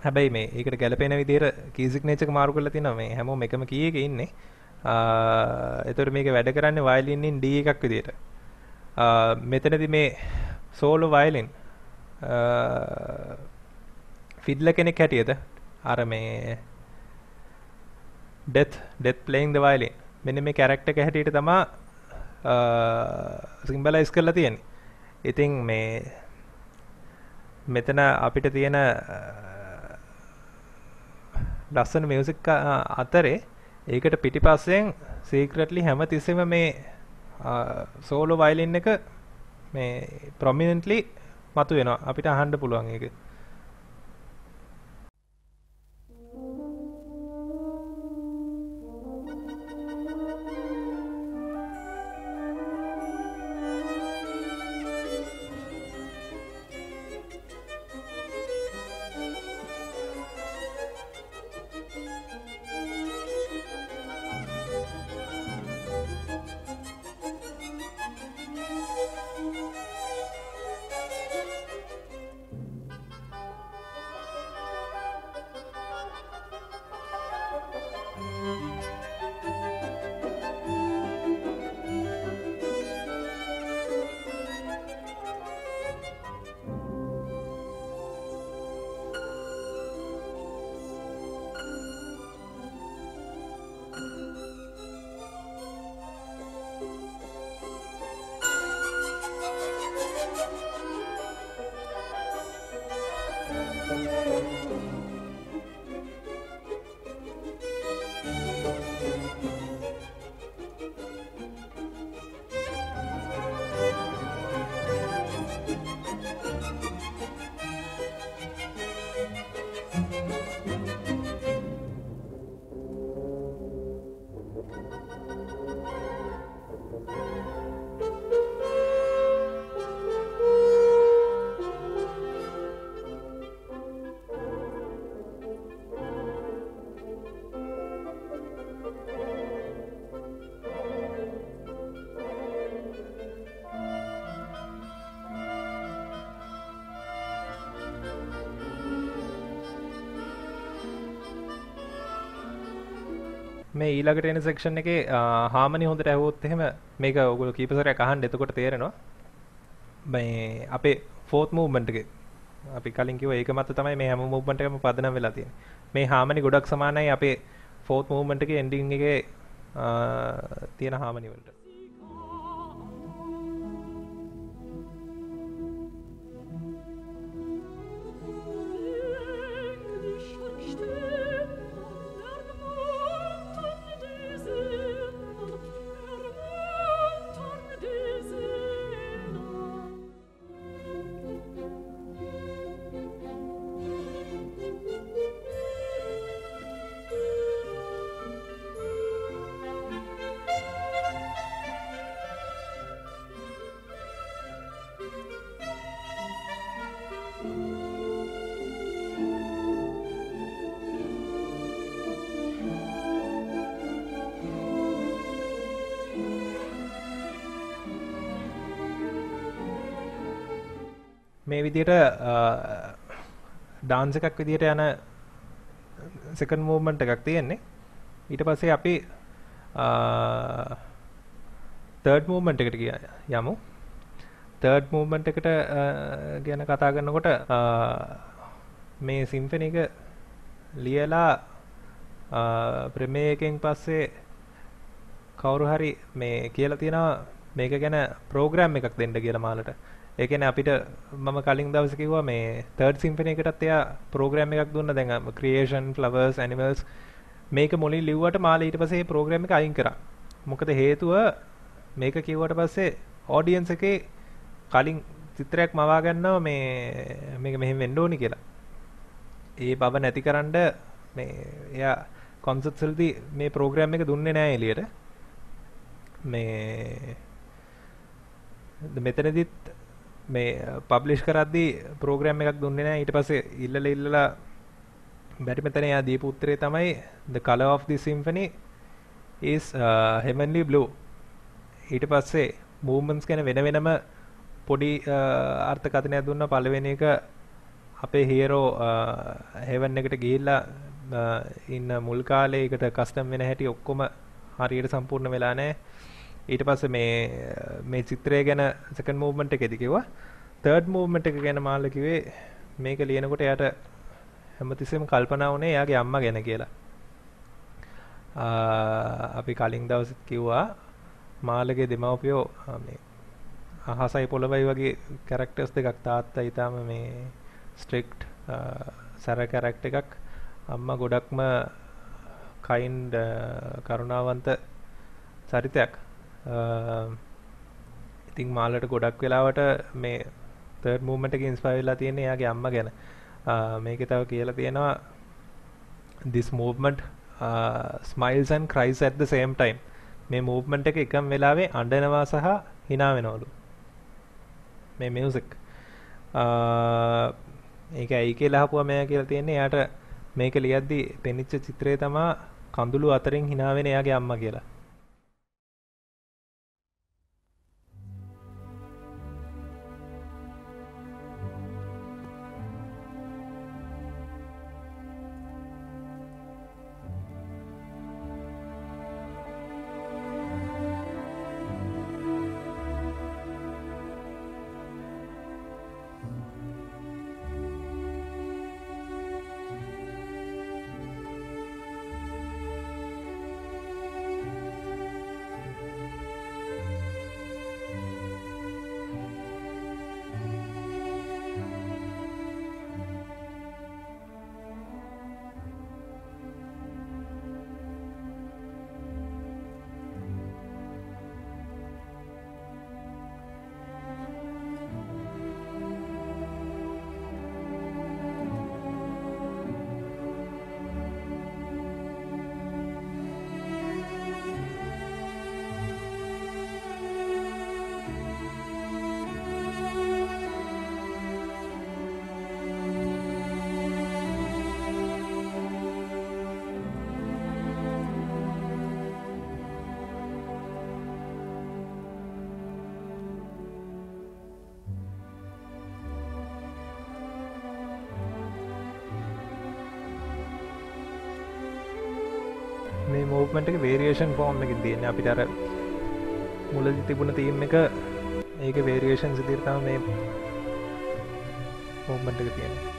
හැබැයි මේ ඒකට ගැලපෙන විදිහට key signature එක මාරු කරලා තිනවා. මේ හැමෝම එකම key එකේ ඉන්නේ. ඒතර මේක වැඩ කරන්නේ violin in D එකක් විදිහට. මෙතනදී මේ solo violin fiddler කෙනෙක් හැටියට අර මේ death playing the violin මෙන්න මේ character එක හැටියට තමයි symbolize කරලා තියෙන්නේ. ඉතින් මේ මෙතන අපිට තියෙන ලස්සන මියුසික් අතරේ ඒකට පිටිපස්සෙන් secretly හැමතිස්සෙම මේ solo violin එක මේ prominently මතුවෙනවා. අපිට අහන්න පුළුවන් ඒක. මේ ඊළඟට එන සෙක්ෂන් එකේ හාමනි හොඳට ඇහුවොත් එහෙම මේක ඔයගොල්ලෝ කීප සැරයක් අහන්න එතකොට තේරෙනවා. මේ අපේ ෆෝත් මූව්මන්ට් එකේ අපි කලින් කිව්වා ඒක මත තමයි මේ හැම මූව්මන්ට් එකම පදනම් වෙලා තියෙන්නේ. මේ හාමනි ගොඩක් සමානයි අපේ ෆෝත් මූව්මන්ට් එකේ එන්ඩින් එකේ තියෙන හාමනි වලට. මේ විදිහට ඩාන්ස් එකක් විදිහට යන සෙකන්ඩ් මූව්මන්ට් එකක් තියෙන්නේ. ඊට පස්සේ අපි තර්ඩ් මූව්මන්ට් එකට යමු. තර්ඩ් මූව්මන්ට් එකට ගැන කතා කරනකොට මේ සිම්ෆනි එක ලියලා ප්‍රමේය එකෙන් පස්සේ කවුරු හරි මේ කියලා තියෙනවා මේක ගැන ප්‍රෝග්‍රෑම් එකක් දෙන්න කියලා මාලට. ඒ කියන්නේ අපිට මම කලින් දවසේ කිව්වා මේ තර්ඩ් සිම්ෆනි එකටත් එයා ප්‍රෝග්‍රෑම් එකක් දුන්නා. දැන් ක්‍රියේෂන්, ෆ්ලවර්ස්, ඇනිමල්ස් මේක මුලින් ලිව්වට මාළේ ඊට පස්සේ මේ ප්‍රෝග්‍රෑම් එක අයින් කරා. මොකද හේතුව මේක කිව්වට පස්සේ ඔඩියන්ස් එකේ කලින් චිත්‍රයක් මවා ගන්නවා මේක මෙහෙම වෙන්න ඕනි කියලා. ඒ බව නැතිකරන්න මේ එයා කොන්සර්ට්ස් වලදී මේ ප්‍රෝග්‍රෑම් එක දුන්නේ නැහැ එළියට. මේ මෙතනදිත් මේ පබ්ලිෂ් කරද්දී ප්‍රෝග්‍රෑම් එකක් දුන්නේ නැහැ. ඊට පස්සේ ඉල්ලලා බැරි මෙතන එයා දීපු උත්තරේ තමයි the color of the symphony is heavenly blue. ඊට පස්සේ movements ගැන වෙනම පොඩි අර්ථකථනයක් දුන්නා. පළවෙනි එක අපේ හීරෝ heaven එකට ගිහිල්ලා ඉන්න මුල් කාලේ ඒකට කස්ටම් වෙන හැටි ඔක්කොම හරියට සම්පූර්ණ වෙලා නැහැ. ඊට පස්සේ මේ චිත්‍රය ගැන සෙකන්ඩ් මූව්මන්ට් එකේදී කිව්වා. තර්ඩ් මූව්මන්ට් එක ගැන මාල්ල කිව්වේ මේක ලියනකොට එයාට හැමතිස්සෙම කල්පනා වුණේ එයාගේ අම්මා ගැන කියලා. අපි කලින් දවසෙත් කිව්වා මාළගේ දෙමව්පියෝ මේ අහසයි පොළවයි වගේ කැරක්ටර්ස් දෙකක්. තාත්තා ඊටාම මේ ස්ට්‍රික්ට් සැර කැරක්ටර් එකක්. අම්මා ගොඩක්ම කයින්ඩ් කරුණාවන්ත චරිතයක්. ඉතින් මාළට ගොඩක් වෙලාවට මේ තර්ඩ් මූව්මන්ට් එකේ ඉන්ස්පයර් වෙලා තියෙන්නේ එයාගේ අම්මා ගැන. මේකේ තව කියලා තියෙනවා this movement smiles and cries at the same time. මේ මූව්මන්ට් එක එකම වෙලාවේ අඬනවා සහ hina වෙනවලු. මේ මියුසික් ඒක ඇයි කියලා අහපුවා මෙයා කියලා තියෙන්නේ එයාට මේක ලියද්දි පෙනිච්ච චිත්‍රය තමයි කඳුළු අතරින් hina වෙන එයාගේ අම්මා කියලා. මේ මූව්මන්ට් එක වේරියේෂන් ෆෝම් එකකින් තියෙන්නේ. අපිට අර මුලදී තිබුණ තීම් එක ඒකේ වේරියේෂන්ස් විදිහට තමයි මේ මූව්මන්ට් එක තියෙන්නේ.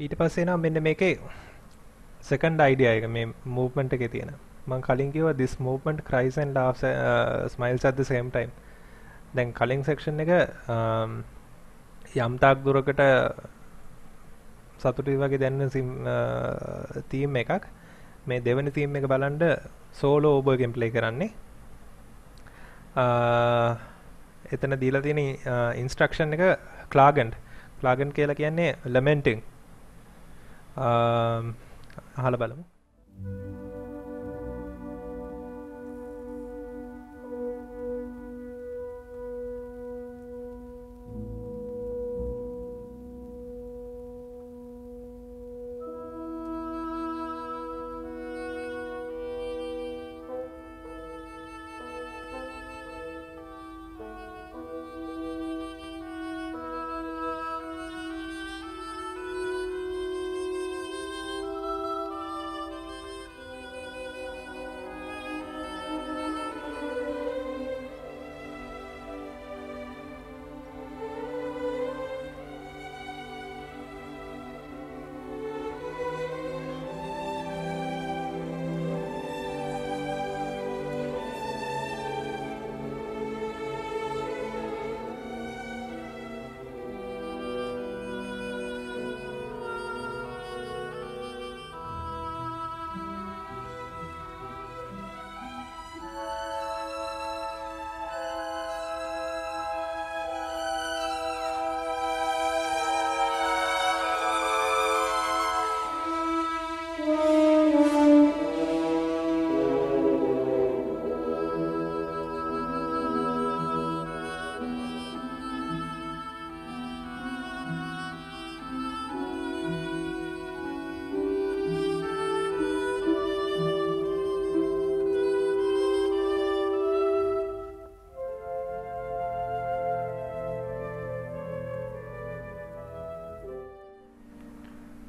ඊට පස්සේ නම් මෙන්න මේකේ සෙකන්ඩ් අයිඩියා එක මේ මූව්මන්ට් එකේ තියෙන. මම කලින් කිව්වා this movement cries and laughs smiles at the same time. දැන් කලින් සෙක්ෂන් එක යම් තාක් දුරකට සතුටුයි වගේ දැනෙන තීම් එකක්. මේ දෙවෙනි තීම් එක බලන්න සෝලෝ ඕබෝ එකෙන් ප්ලේ කරන්නේ. එතන දීලා තියෙන ඉන්ස්ට්‍රක්ෂන් එක ක්ලාගන්ට් කියලා කියන්නේ lamenting. අහලා බලමු.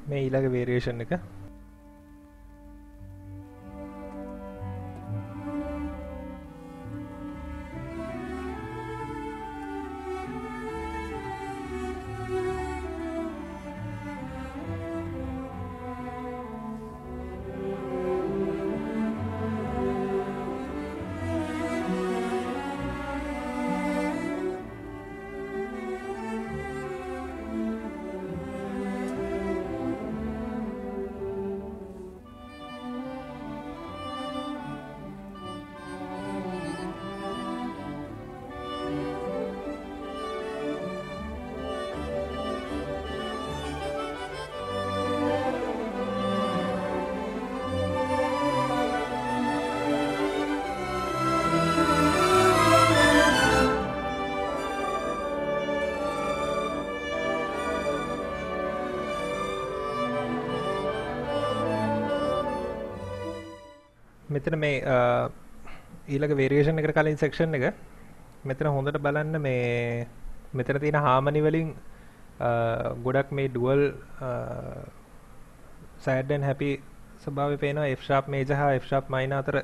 මේ ඊළඟ වේරියේෂන් එක මෙතන මේ ඊළඟ වේරියේෂන් එකට කලින් සෙක්ෂන් එක මෙතන හොඳට බලන්න මේ මෙතන තියෙන හාමනි වලින් ගොඩක් මේ ඩුවල් sad and happy ස්වභාවය පේනවා F sharp major හා F sharp minor අතර.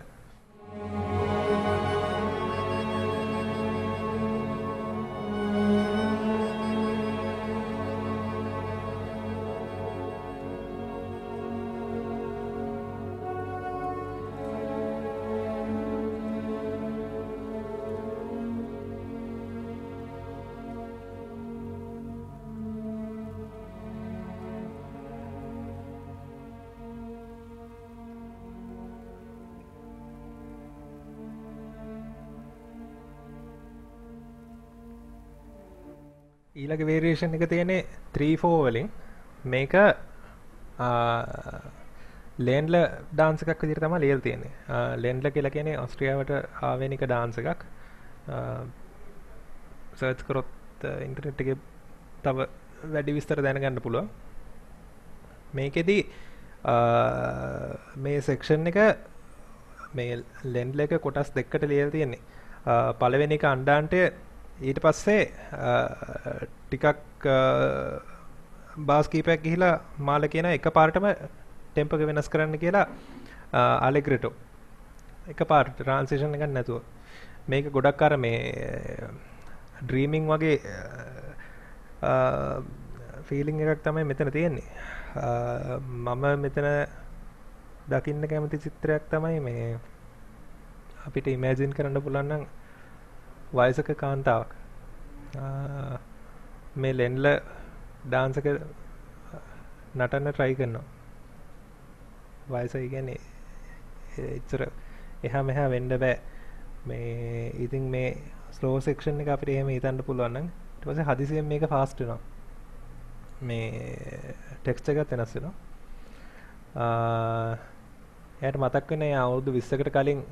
ඊළඟ වේරියේෂන් එක තියෙන්නේ 3/4 වලින් මේක ලෙන්ඩ්ල ඩාන්ස් එකක් විදිහට තමයි ලියලා තියෙන්නේ. ලෙන්ඩ්ල කියලා කියන්නේ ඕස්ට්‍රියාවට ආවේනික ඩාන්ස් එකක්. සර්ච් කරොත් ඉන්ටර්නෙට් එකේ තව වැඩි විස්තර දැනගන්න පුළුවන්. මේකෙදි මේ සෙක්ෂන් එක මේ ලෙන්ඩ්ල එක කොටස් දෙකකට ලියලා තියෙන්නේ. පළවෙනි එක අන්ඩාන්ටය ඊට පස්සේ ටිකක් බාස් කීපයක් ගිහිලා මාල කියන එකපාරටම ටෙම්පෝ එක වෙනස් කරන්න කියලා අලෙග්‍රෙටෝ එකපාරට ට්‍රාන්සිෂන් එකක් නැතුව මේක ගොඩක් අර මේ ඩ්‍රීමින් වගේ ෆීලිං එකක් තමයි මෙතන තියෙන්නේ. මම මෙතන දකින්න කැමති චිත්‍රයක් තමයි මේ අපිට ඉමේජින් කරන්න පුළුවන් නම් වයසක කාන්තාවක් මේ ලෙන්ඩ්ල ඩාන්ස් එක නටන්න try කරනවා. වයස කියන්නේ ඉතර එහා මෙහා වෙන්න බෑ. මේ ඉතින් මේ ස්ලෝ සෙක්ෂන් එක අපිට එහෙම හිතන්න පුළුවන් නම් ඊට පස්සේ හදිසියෙන් මේක ෆාස්ට් වෙනවා. මේ ටෙක්ස්චර් එකත් වෙනස් වෙනවා. එයාට මතක් වෙන්නේ අවුරුදු 20කට කලින්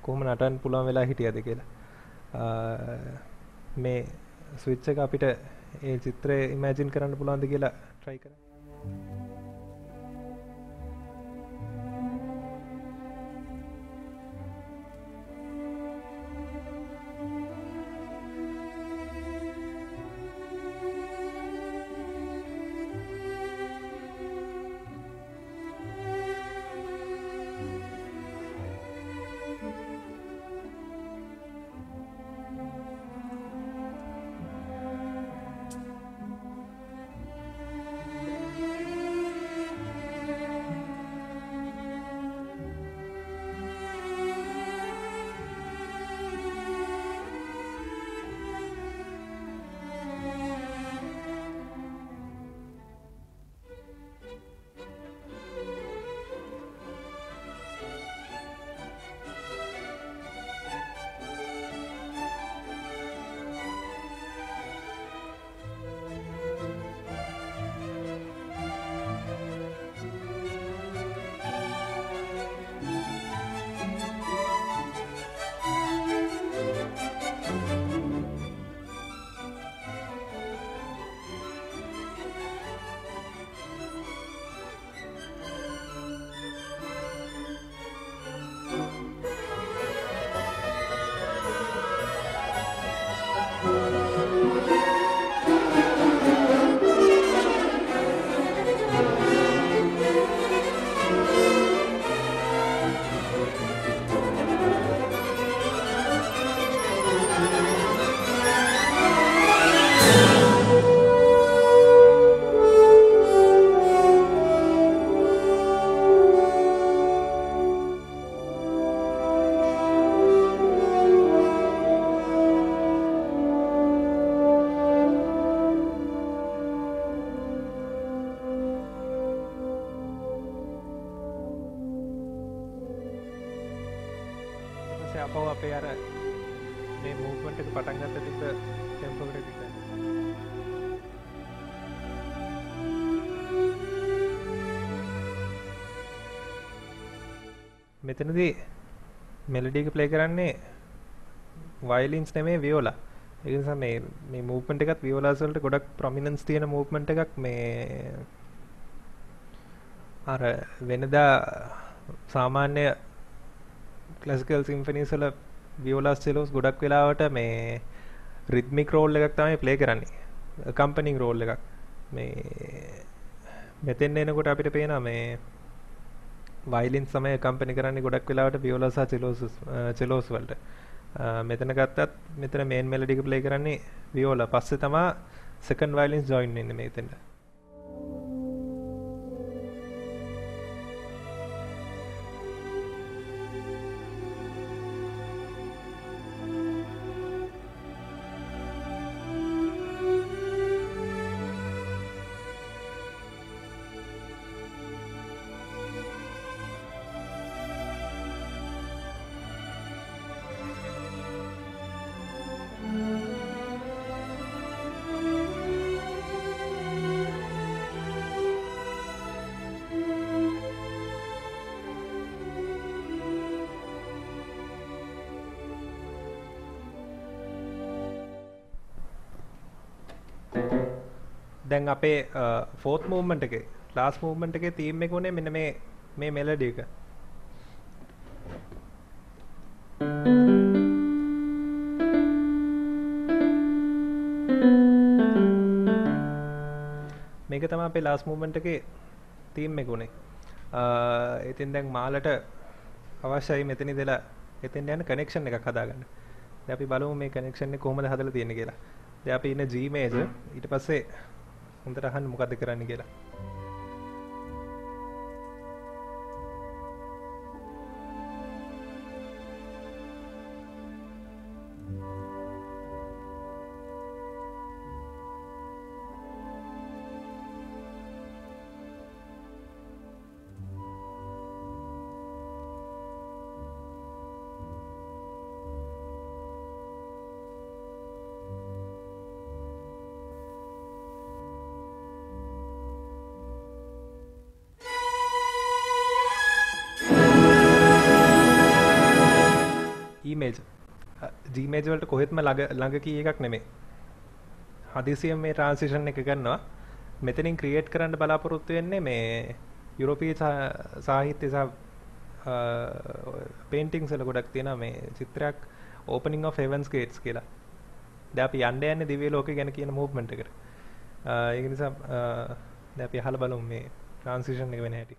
කොහොම නටන්න පුළුවන් වෙලා හිටියද කියලා. මේ ස්විච් එක අපිට ඒ චිත්‍රය ඉමේජින් කරන්න පුළුවන්ද කියලා try කරමු. අපව අපේ අර මේ මූව්මන්ට් එක පටන් ගන්න තිබ්බ ටෙම්පෝ එකට තිබ්බා. මෙතනදී මෙලඩි එක ප්ලේ කරන්නේ වයලින්ස් නෙමෙයි වියෝලා. ඒ නිසා මේ මූව්මන්ට් එකත් වියෝලාස් වලට ගොඩක් ප්‍රොමිනන්ස් තියෙන මූව්මන්ට් එකක්. මේ අර වෙනදා සාමාන්‍ය ක්ලාසිකල් සිම්ෆනීස් වල වියෝලාස් චෙලෝස් ගොඩක් වෙලාවට මේ රිද්මික් රෝල් එකක් තමයි ප්ලේ කරන්නේ. කම්පනින් රෝල් එකක්. මේ මෙතෙන් එනකොට අපිට පේනවා මේ වයලින් සමය කම්පැනි කරන්නේ ගොඩක් වෙලාවට වියෝලා සහ චෙලෝස් වලට. මෙතන ගත්තත් මෙතන මේන් මෙලඩි එක ප්ලේ කරන්නේ වියෝලා. පස්සේ තමයි සෙකන්ඩ් වයලින්ස් ජොයින් වෙන්නේ මෙතෙන්ට. දැන් අපේ ෆෝර්ත් මූව්මන්ට් එකේ ලාස්ට් මූව්මන්ට් එකේ තීම් එක උනේ මෙන්න මේ මෙලඩි එක. මේක තමයි අපේ ලාස්ට් මූව්මන්ට් එකේ තීම් එක උනේ. ඉතින් දැන් මාලට අවශ්‍යයි මෙතන ඉඳලා එතෙන් යන කනෙක්ෂන් එකක් හදාගන්න. දැන් අපි බලමු මේ කනෙක්ෂන් එක කොහොමද හදලා තියෙන්නේ කියලා. දැන් අපි ඉන්නේ G major ඊට පස්සේ හොඳට අහන්න මොකද්ද කරන්න කියලා. G major වලට කොහෙත්ම ළඟ කී එකක් නෙමෙයි. හදිසියෙන් මේ ට්‍රාන්සිෂන් එක කරනවා. මෙතනින් ක්‍රියේට් කරන්න බලාපොරොත්තු වෙන්නේ මේ යුරෝපීය සාහිත්‍ය සහ පේන්ටින්ග්ස් වල ගොඩක් තියෙනවා මේ චිත්‍රයක් opening of heaven's gates කියලා. දැන් අපි යන්නේ දිව්‍ය ලෝකය ගැන කියන මූව්මන්ට් එකට. ඒක නිසා දැන් අපි අහලා බලමු මේ ට්‍රාන්සිෂන් එක වෙන හැටි.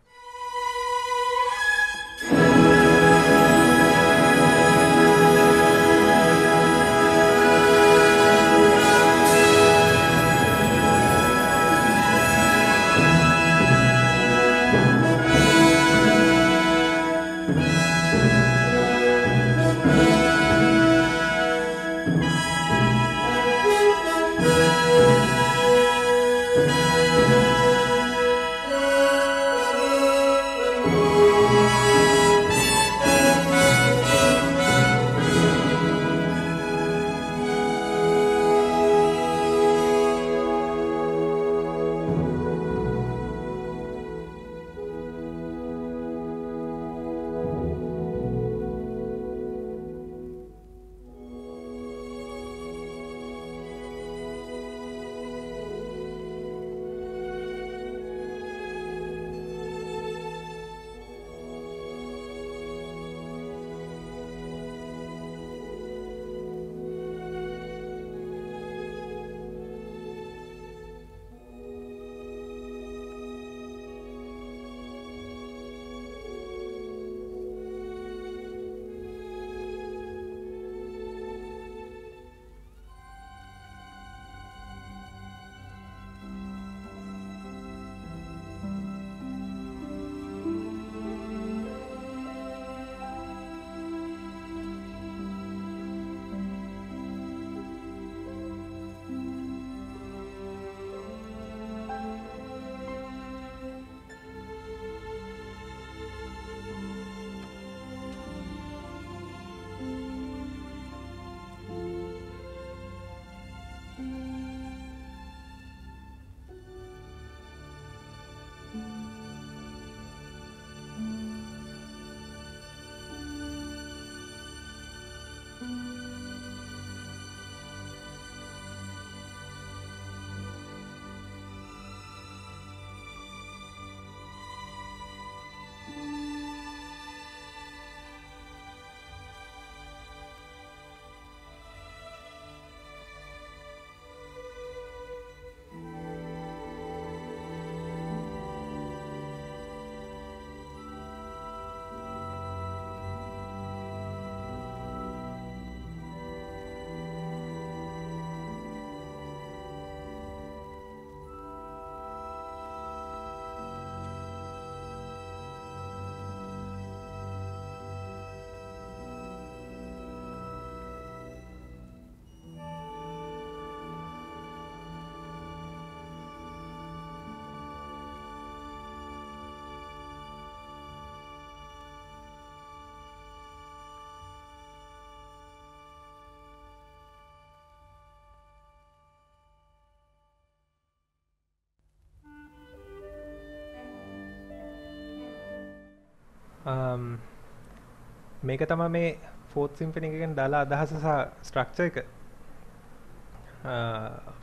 මේක තමයි මේ ෆෝත් සිම්ෆනි එකෙන් දාලා අදහස සහ ස්ට්‍රක්චර් එක.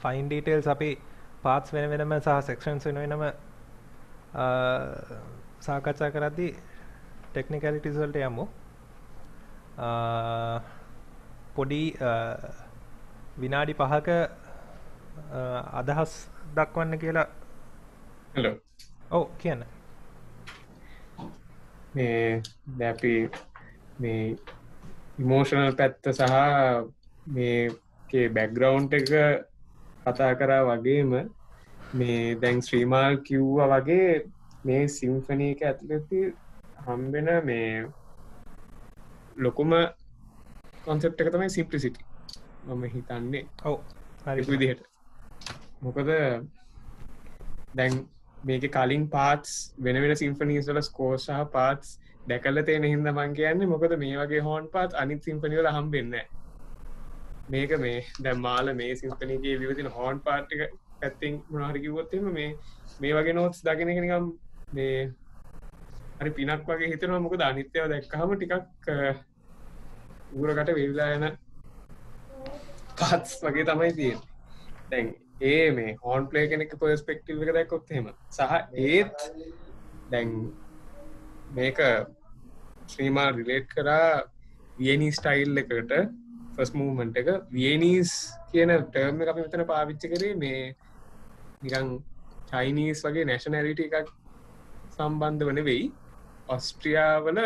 ෆයින් ඩීටේල්ස් අපි පාර්ට්ස් වෙන වෙනම සහ සෙක්ෂන්ස් වෙන වෙනම සාකච්ඡා කරද්දී ටෙක්නිකැලිටිස් වලට යමු. පොඩි විනාඩි 5ක අදහස් දක්වන්න කියලා. හෙලෝ. ඔව් කියන්න. මේ දැන් අපි මේ ඉමෝෂනල් පැත්ත සහ මේකේ බෑග්ග්‍රවුන්ඩ් එක කතා කරා වගේම මේ දැන් ශ්‍රීමාල් කිව්වා වගේ මේ සිම්ෆනි එක ඇතුළතදී හම්බෙන මේ ලොකුම කොන්සෙප්ට් එක තමයි සිම්ප්ලිසිටි. මම හිතන්නේ ඔව් හරි විදිහට. මොකද දැන් මේක කලින් පාට්ස් වෙන වෙන සිම්ෆනීස් වල ස්කෝර් සහ පාට්ස් දැකලා තියෙන හින්දා මම කියන්නේ මොකද මේ වගේ හෝන් පාට්ස් අනිත් සිම්ෆනි වල හම්බෙන්නේ නැහැ. මේක මේ දැන් මාළ මේ සිම්ෆනි එකේ විවිධ හෝන් පාට් එක පැත්තෙන් මොනවා හරි කිව්වොත් එහෙම මේ වගේ නෝට්ස් දකින්න එක නිකන් මේ හරි පිනක් වගේ හිතෙනවා. මොකද අනිත් ඒවා දැක්කහම ටිකක් ඌරකට වෙවිලා යන පාට්ස් වගේ තමයි තියෙන්නේ. දැන් ඒ මේ හෝන් ප්ලේ කෙනෙක් පර්ස්පෙක්ටිව් එක දැක්කොත් එහෙම සහ ඒත් දැන් මේක ශ්‍රීමාල් රිලේට් කරා වියනී ස්ටයිල් එකට ෆස්ට් මූව්මන්ට් එක. වියනීස් කියන ටර්ම් එක අපි මෙතන පාවිච්චි කරේ මේ නිකන් චයිනීස් වගේ නැෂනැලිටි එකක් සම්බන්ධව නෙවෙයි. ඔස්ට්‍රියාවල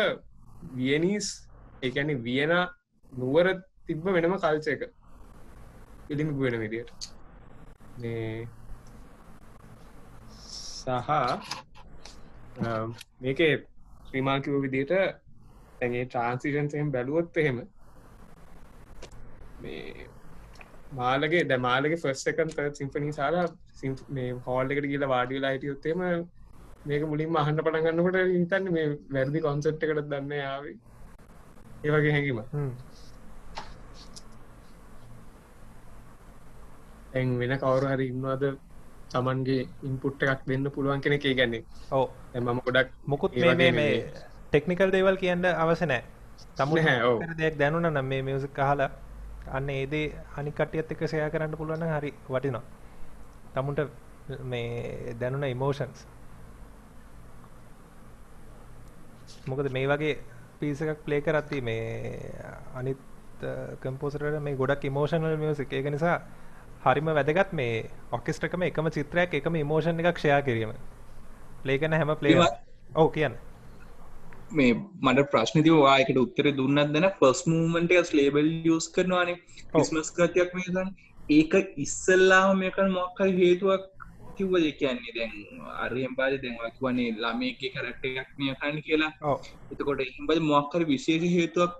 වියනීස් ඒ කියන්නේ වියනා නුවර තිබ්බ වෙනම කල්චර් එක පිළිඹු වෙන විදියට මේ සහ මේකේ ශ්‍රීමාල් කිව්ව විදියට දැන් ඒ ට්‍රාන්සිෂන්ස් එහෙම බැලුවොත් එහෙම මේ මාළගේ ෆස්ට් සෙකන්ඩ් තර්ඩ් සිම්ෆනි සාලා මේ හෝල් එකට ගිහලා වාඩි වෙලා හිටියොත් එහෙම මේක මුලින්ම අහන්න පටන් ගන්නකොට හිතන්නේ මේ වැරදි කොන්සෙප්ට් එකකට දන්නේ ආවේ. ඒ වගේ හැඟීමක්. දැන් වෙන කවුරු හරි ඉන්නවද Tamanගේ ඉන්පුට් එකක් දෙන්න පුළුවන් කෙනෙක්? ඒ කියන්නේ ඔව් දැන් මම ගොඩක් මොකුත් මේ ටෙක්නිකල් දේවල් කියන්න අවශ්‍ය නැහැ. තමුන් දෙයක් දැනුණා නම් මේ මියුසික් අහලා අන්න ඒ දේ අනික් කට්ටියත් එක්ක ෂෙයා කරන්න පුළුවන් නම් හරි වටිනවා. තමුන්ට මේ දැනුණ ඉමෝෂන්ස්. මොකද මේ වගේ පීස් එකක් ප්ලේ කරද්දී මේ අනිත් කම්පෝසර්ලා මේ ගොඩක් ඉමෝෂනල් මියුසික්. ඒක නිසා හරිම වැදගත් මේ ඔකෙස්ට්‍රා එකම එකම චිත්‍රයක් එකම ඉමෝෂන් එකක් ෂෙයා කිරීම. ප්ලේ කරන හැම ප්ලේයර්. ඔව් කියන්න. මේ මට ප්‍රශ්න තිබුණා ඒකට උත්තරේ දුන්නත් දැන ෆස්ට් මූව්මන්ට් එක ලේබල් යූස් කරනවානේ ක්‍රිස්මස් කතියක් මේ ගන්න. ඒක ඉස්සල්ලාම මේකට මොකක් හරි හේතුවක් කිව්වද? කියන්නේ දැන් ආර්යම් පාදේ දැන් ඔය කියන්නේ ළමයිගේ කැරක්ටර් එකක් මේ කන්නේ කියලා. ඔව්. එතකොට එහෙනම් බයි මොකක් හරි විශේෂ හේතුවක්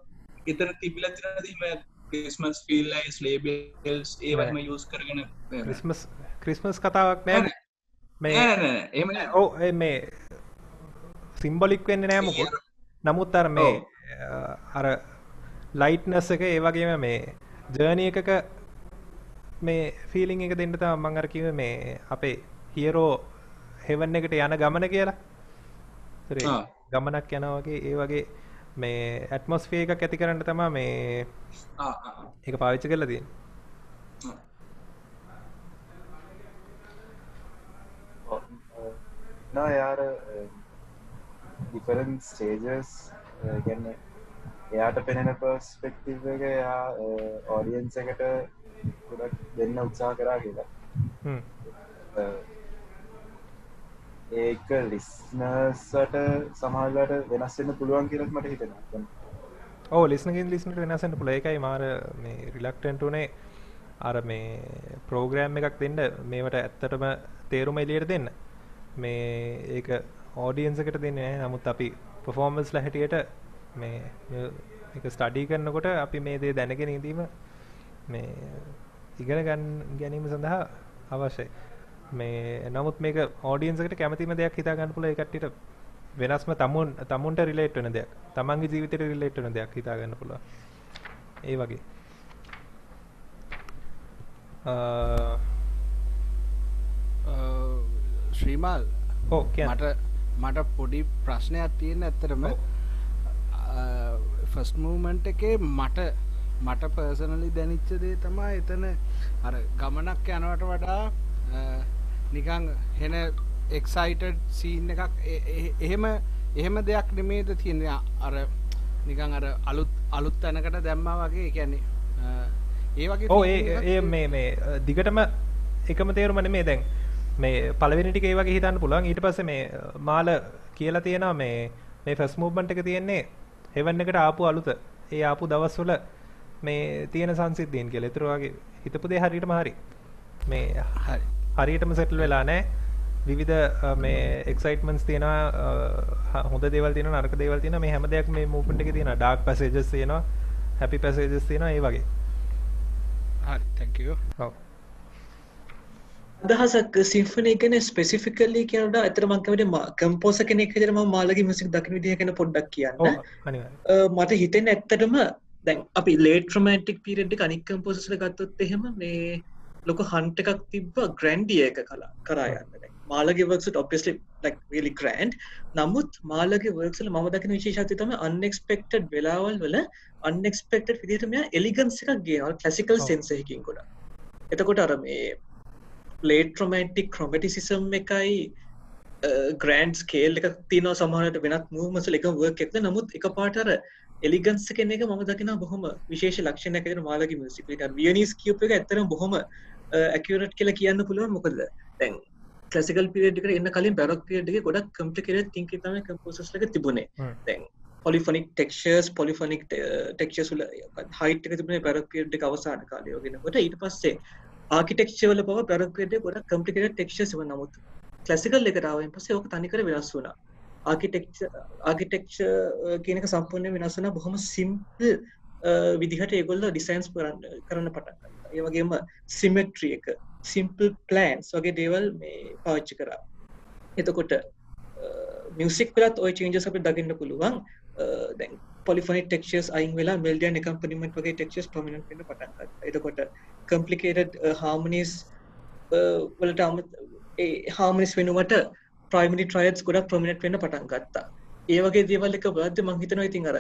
ඊතර තිබිලා තියෙනවද මේ ක්‍රිස්මස් ෆීල් ලයිස් ලේබල්ස් ඒ වගේම යූස් කරගෙන ක්‍රිස්මස් කතාවක් නෑ මේ නෑ එහෙම නෑ. ඔව් මේ සිම්බොලික් වෙන්නේ නෑ මොකොත්. නමුත් අර මේ අර ලයිට්නස් එක ඒ වගේම මේ ජර්නි එකක මේ ෆීලිං එක දෙන්න තමයි මම අර කිව්වේ මේ අපේ හීරෝ හෙවන් එකට යන ගමන කියලා. ගමනක් යනවා වගේ ඒ වගේ මේ ඇට්මොස්ෆියර් එකක් ඇති කරන්න තමයි මේ ඒක පාවිච්චි කරලා තියෙන්නේ. ना यार different stages කියන්නේ එයාට පෙනෙන perspective එක එයා audience එකට ගොඩක් දෙන්න උත්සාහ කරා කියලා. ඒක listeners-ට සමහරවිට වෙනස් වෙන්න පුළුවන් කියලා මට හිතෙනවා. ඔව් listener-කින් listener-ට වෙනස් වෙන්න පුළුවන්. ඒකයි මාර මේ reluctant උනේ අර මේ program එකක් දෙන්න මේවට ඇත්තටම තේරුම එළියට දෙන්න. මේ ඒක audience එකට දෙන්නේ නැහැ. නමුත් අපි performance ලා හැටියට මේ ඒක ස්ටඩි කරනකොට අපි මේ දේ දැනගෙන ඉඳීම මේ ඉගෙන ගැනීම සඳහා අවශ්‍යයි. මේ නමුත් මේක audience එකට කැමතිම දෙයක් හිතා ගන්න පුළුවන්. ඒ කට්ටියට වෙනස්ම තමුන්ට රිලේට් වෙන දෙයක්, තමන්ගේ ජීවිතේට රිලේට් වෙන දෙයක් හිතා ගන්න පුළුවන්. ඒ වගේ. ශ්‍රීමාල් ඔව් කියන්න. මට පොඩි ප්‍රශ්නයක් තියෙන ඇත්තටම ෆස්ට් මූවමන්ට් එකේ මට පර්සනලි දැනිච්ච දේ තමයි එතන අර ගමනක් යනවට වඩා නිකන් හෙන එක්සයිටඩ් සීන් එකක් එහෙම දෙයක් නෙමේද තියෙන්නේ අර නිකන් අර අලුත් තැනකට දැම්මා වගේ ඒ කියන්නේ ඒ වගේ ඔව් ඒ මේ දිගටම එකම තේරුම නෙමෙයි දැන් මේ පළවෙනි ටික ඒ වගේ හිතන්න පුළුවන් ඊට පස්සේ මේ මාල කියලා තියෙනවා මේ ෆස්ට් මූව්මන්ට් එක තියෙන්නේ හෙවන් එකට ආපු අලුත ඒ ආපු දවස්වල මේ තියෙන සංසිද්ධීන් කියලා. ඒතර වගේ හිතපු දේ හරියටම හරි. මේ හරියටම සෙටල් වෙලා නැහැ. විවිධ මේ එක්සයිට්මන්ට්ස් තියෙනවා හොඳ දේවල් තියෙනවා නරක දේවල් තියෙනවා මේ හැම දෙයක්ම මේ මූව්මන්ට් එකේ තියෙනවා. ඩාර්ක් පැසේජස් තියෙනවා හැපි පැසේජස් තියෙනවා ඒ වගේ. හරි thank you. ඔව්. අදහසක් සිම්ෆනි ගැන ස්පෙසිෆිකලි කියනකොට ඇත්තට මම කැමති කම්පෝසර් කෙනෙක් හැටියට මම මාළගේ මියුසික් දකින්න විදිහ ගැන පොඩ්ඩක් කියන්න. ඔව් අනිවාර්යයෙන්. මට හිතෙන්නේ ඇත්තටම දැන් අපි ලේට් රොමැන්ටික් පීරියඩ් එක අනික් කම්පෝසර්ස්ලා ගත්තොත් එහෙම මේ ලොකු හන්ට් එකක් තිබ්බ ග්‍රැන්ඩිය එක කරා යන්න. දැන් මාළගේ works වලට obviously like really grand. නමුත් මාළගේ works වල මම දකින විශේෂත්වය තමයි unexpected වෙලාවල් වල unexpected විදිහට මෙයා එලිගන්ස් එකක් ගේනවා ක්ලාසිකල් සෙන්ස් එකකින් කොට. එතකොට අර මේ ලේට් රොමැන්ටික් ක්‍රොමැටිසිසම් එකයි ග්‍රෑන්ඩ් ස්කේල් එකක් තියෙනවා සමහරවිට වෙනත් මූව්මන්ට්ස් වල එකම වර්ක් එකද නමුත් එකපාරට අර එලිගන්ස් කියන එක මම දකිනවා බොහොම විශේෂ ලක්ෂණයක් විදිහට මාළගේ මියුසික් එක. වියනීස් කියූප් එක ඇත්තටම බොහොම ඇකියුරේට් කියලා කියන්න පුළුවන් මොකද දැන් ක්ලාසිකල් පීරියඩ් එකට එන්න කලින් බැරොක් පීරියඩ් එකේ ගොඩක් කම්ප්ලිකේටඩ් තින්කින් තමයි කම්පෝසර්ස් ලක තිබුණේ. දැන් polyphonic textures වල height එක තිබුණේ බැරොක් පීරියඩ් එක අවසාන කාලේ වගේනකොට ඊට පස්සේ ආකිටෙක්චර් වල පව බැරොක් පීරියඩ් එක ගොඩක් කම්ප්ලිකේටඩ් ටෙක්ස්චර්ස් වුණා. නමුත් ක්ලාසිකල් එකට ආවෙන් පස්සේ ඕක තනිකර වෙනස් වුණා. ආකිටෙක්චර් කියන එක සම්පූර්ණයෙන් වෙනස් වුණා. බොහොම සිම්පල් විදිහට ඒගොල්ලෝ ඩිසයින්ස් කරන්න පටන් ගත්තා. ඒ වගේම සිමෙට්‍රි එක, සිම්පල් ප්ලෑන්ස් වගේ දේවල් මේ පාවිච්චි කරා. එතකොට මියුසික් වලත් ওই චේන්ජස් අපිට දකින්න පුළුවන්. දැන් polyphonic textures අයින් වෙලා melody and accompaniment වගේ textures prominent වෙන්න පටන් ගත්තා. එතකොට complicated harmonies වලට ඒ harmonies වෙනුවට primary triads ගොඩක් prominent වෙන්න පටන් ගත්තා. ඒ වගේ දේවල් එක බලද්දි මම හිතනවා ඉතින් අර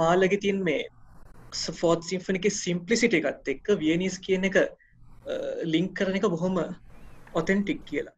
මාළගේ තියෙන මේ fourth symphony එකේ simplicity එකත් එක්ක වියනීස් කියන එක link කරන එක බොහොම authentic කියලා.